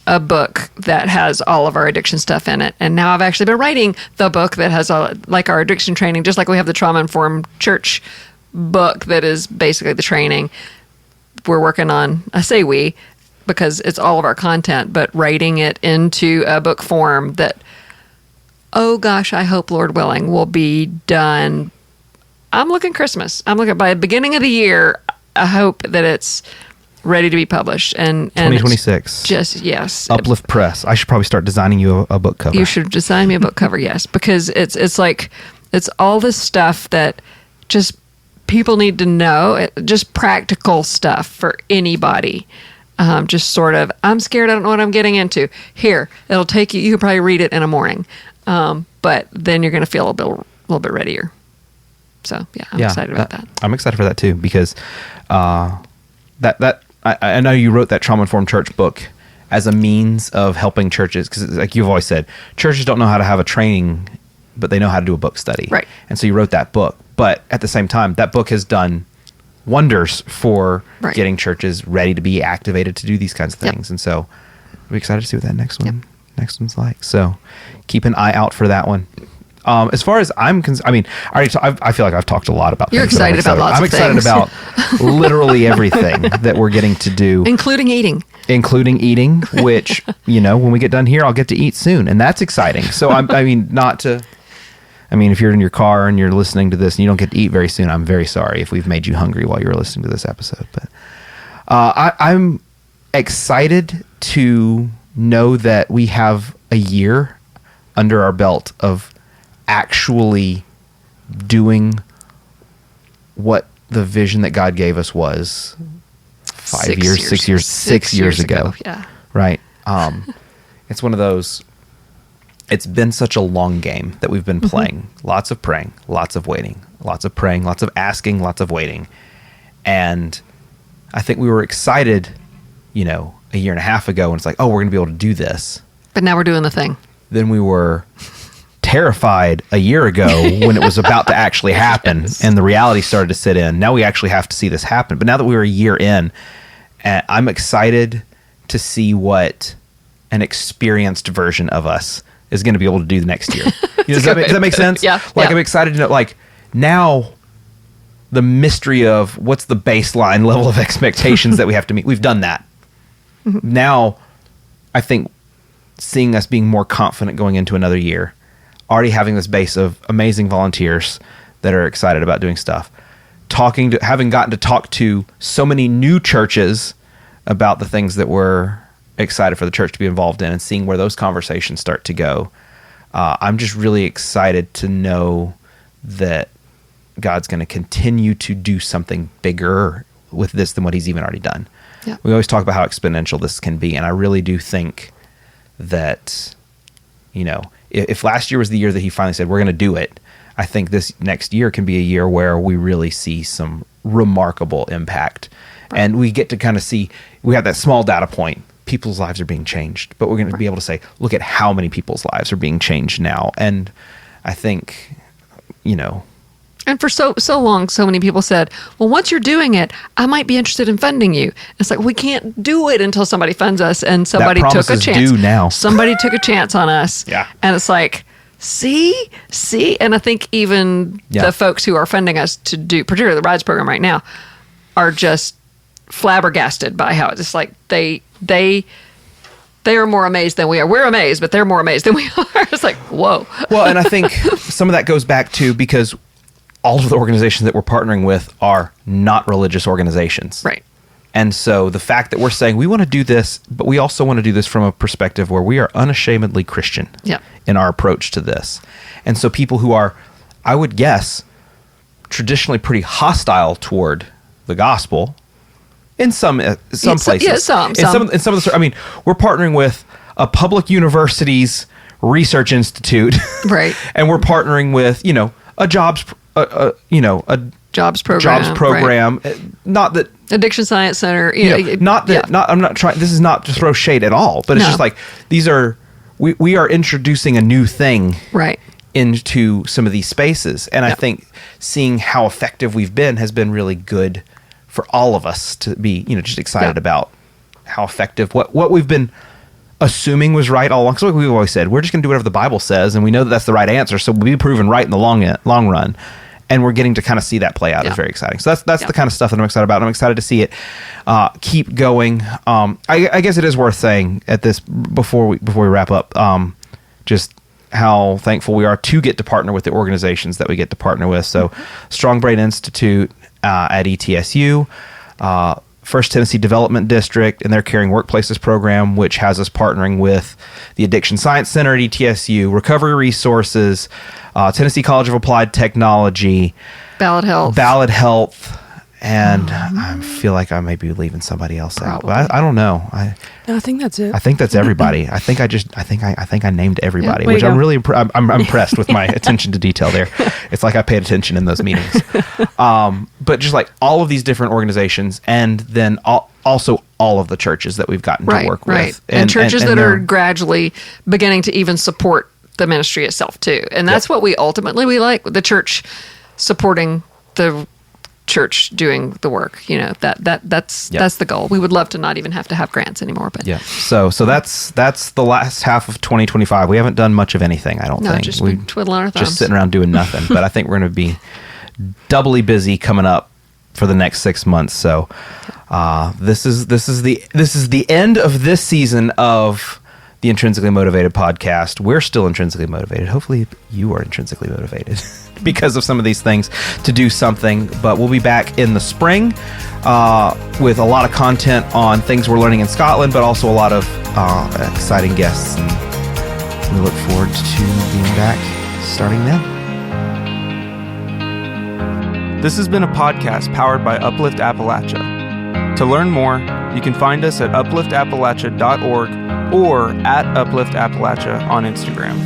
[SPEAKER 3] a book that has all of our addiction stuff in it. And now I've actually been writing the book that has like our addiction training, just like we have the trauma-informed church book that is basically the training. We're working on, I say we, because it's all of our content, but writing it into a book form that, oh gosh, I hope, Lord willing, will be done. I'm looking Christmas. I'm looking by the beginning of the year. I hope that it's ready to be published. And
[SPEAKER 2] 2026.
[SPEAKER 3] Yes.
[SPEAKER 2] Uplift Press. I should probably start designing you a book cover.
[SPEAKER 3] You should design me a book cover, yes. Because it's like, it's all this stuff that just people need to know. Just practical stuff for anybody. Just sort of, I'm scared, I don't know what I'm getting into. Here, it'll take you, you can probably read it in a morning. But then you're going to feel a little bit readier. So I'm excited about that. I'm
[SPEAKER 2] excited for that too, because I know you wrote that trauma-informed church book as a means of helping churches, because like you've always said, churches don't know how to have a training but they know how to do a book study.
[SPEAKER 3] Right.
[SPEAKER 2] And so you wrote that book. But at the same time, that book has done wonders for
[SPEAKER 3] Right.
[SPEAKER 2] getting churches ready to be activated to do these kinds of things. And so we're excited to see what that next one's like. So keep an eye out for that one. As far as I'm concerned, I mean, I feel like I've talked a lot about.
[SPEAKER 3] You're
[SPEAKER 2] things that
[SPEAKER 3] excited about lots
[SPEAKER 2] I'm
[SPEAKER 3] of
[SPEAKER 2] excited
[SPEAKER 3] things.
[SPEAKER 2] about literally everything that we're getting to do,
[SPEAKER 3] including eating,
[SPEAKER 2] which, when we get done here, I'll get to eat soon. And that's exciting. So if you're in your car and you're listening to this and you don't get to eat very soon, I'm very sorry if we've made you hungry while you were listening to this episode. But I'm excited to know that we have a year under our belt of actually doing what the vision that God gave us was 6 years ago.
[SPEAKER 3] Yeah.
[SPEAKER 2] Right. It's one of those, it's been such a long game that we've been playing. Lots of praying, lots of waiting, lots of praying, lots of asking, lots of waiting. And I think we were excited, a year and a half ago, and it's like, oh, we're going to be able to do this.
[SPEAKER 3] But now we're doing the thing.
[SPEAKER 2] Then we were terrified a year ago when it was about to actually happen and the reality started to sit in. Now we actually have to see this happen. But now that we were a year in, I'm excited to see what an experienced version of us is going to be able to do the next year. Does that make sense?
[SPEAKER 3] Yeah.
[SPEAKER 2] I'm excited to know, now the mystery of what's the baseline level of expectations that we have to meet. We've done that. Mm-hmm. Now, I think seeing us being more confident going into another year, already having this base of amazing volunteers that are excited about doing stuff, having gotten to talk to so many new churches about the things that we're excited for the church to be involved in and seeing where those conversations start to go. I'm just really excited to know that God's going to continue to do something bigger with this than what he's even already done.
[SPEAKER 3] Yeah.
[SPEAKER 2] We always talk about how exponential this can be. And I really do think that, if last year was the year that he finally said, we're going to do it, I think this next year can be a year where we really see some remarkable impact. Right. And we get to kind of see, we have that small data point. People's lives are being changed, but we're going to be able to say, look at how many people's lives are being changed now. And I think,
[SPEAKER 3] And for so long, so many people said, well, once you're doing it, I might be interested in funding you. It's like, we can't do it until somebody funds us, and somebody took a chance.
[SPEAKER 2] Due now.
[SPEAKER 3] Somebody took a chance on us.
[SPEAKER 2] Yeah.
[SPEAKER 3] And it's like, see? And I think even the folks who are funding us to do, particularly the Rides program right now, are just flabbergasted by how it's like they are more amazed than we are. We're amazed, but they're more amazed than we are. It's like, whoa.
[SPEAKER 2] Well, and I think some of that goes back to because all of the organizations that we're partnering with are not religious organizations.
[SPEAKER 3] Right.
[SPEAKER 2] And so the fact that we're saying we want to do this, but we also want to do this from a perspective where we are unashamedly Christian in our approach to this. And so people who are, I would guess, traditionally pretty hostile toward the gospel in some places.
[SPEAKER 3] Yeah, some.
[SPEAKER 2] In some of the, we're partnering with a public university's research institute.
[SPEAKER 3] Right.
[SPEAKER 2] And we're partnering with, a jobs program.
[SPEAKER 3] Right.
[SPEAKER 2] Not that
[SPEAKER 3] Addiction Science Center.
[SPEAKER 2] I'm not trying, this is not to throw shade at all, but it's just like, we are introducing a new thing
[SPEAKER 3] right
[SPEAKER 2] into some of these spaces. And I think seeing how effective we've been has been really good for all of us to be, just excited about how effective, what we've been assuming was right all along. So like we've always said, we're just going to do whatever the Bible says, and we know that that's the right answer, so we'll be proven right in the long run. And we're getting to kind of see that play out. It's very exciting. So that's the kind of stuff that I'm excited about. I'm excited to see it keep going. I guess it is worth saying at this before we wrap up, just how thankful we are to get to partner with the organizations that we get to partner with. So Strong Brain Institute at ETSU, First Tennessee Development District and their Caring Workplaces program, which has us partnering with the Addiction Science Center at ETSU, Recovery Resources, Tennessee College of Applied Technology,
[SPEAKER 3] Ballad
[SPEAKER 2] Health, and I feel like I may be leaving somebody else out, but I don't know.
[SPEAKER 4] No, I think that's it.
[SPEAKER 2] I think that's everybody. I think I named everybody, which I'm really I'm impressed with my attention to detail there. It's like I paid attention in those meetings. But just like all of these different organizations, and then also all of the churches that we've gotten to work with,
[SPEAKER 3] and churches that are gradually beginning to even support the ministry itself too. And that's what we ultimately like, the church supporting the church doing the work. That's the goal. We would love to not even have to have grants anymore, but
[SPEAKER 2] so that's the last half of 2025. We haven't done much of anything, I don't think.
[SPEAKER 3] Just
[SPEAKER 2] we
[SPEAKER 3] been twiddling our thumbs,
[SPEAKER 2] just sitting around doing nothing. But I think we're going to be doubly busy coming up for the next 6 months. So this is the end of this season of the Intrinsically Motivated podcast. We're still intrinsically motivated. Hopefully you are intrinsically motivated because of some of these things to do something. But we'll be back in the spring with a lot of content on things we're learning in Scotland, but also a lot of exciting guests. And we look forward to being back starting then.
[SPEAKER 1] This has been a podcast powered by Uplift Appalachia. To learn more, you can find us at upliftappalachia.org or at Uplift Appalachia on Instagram.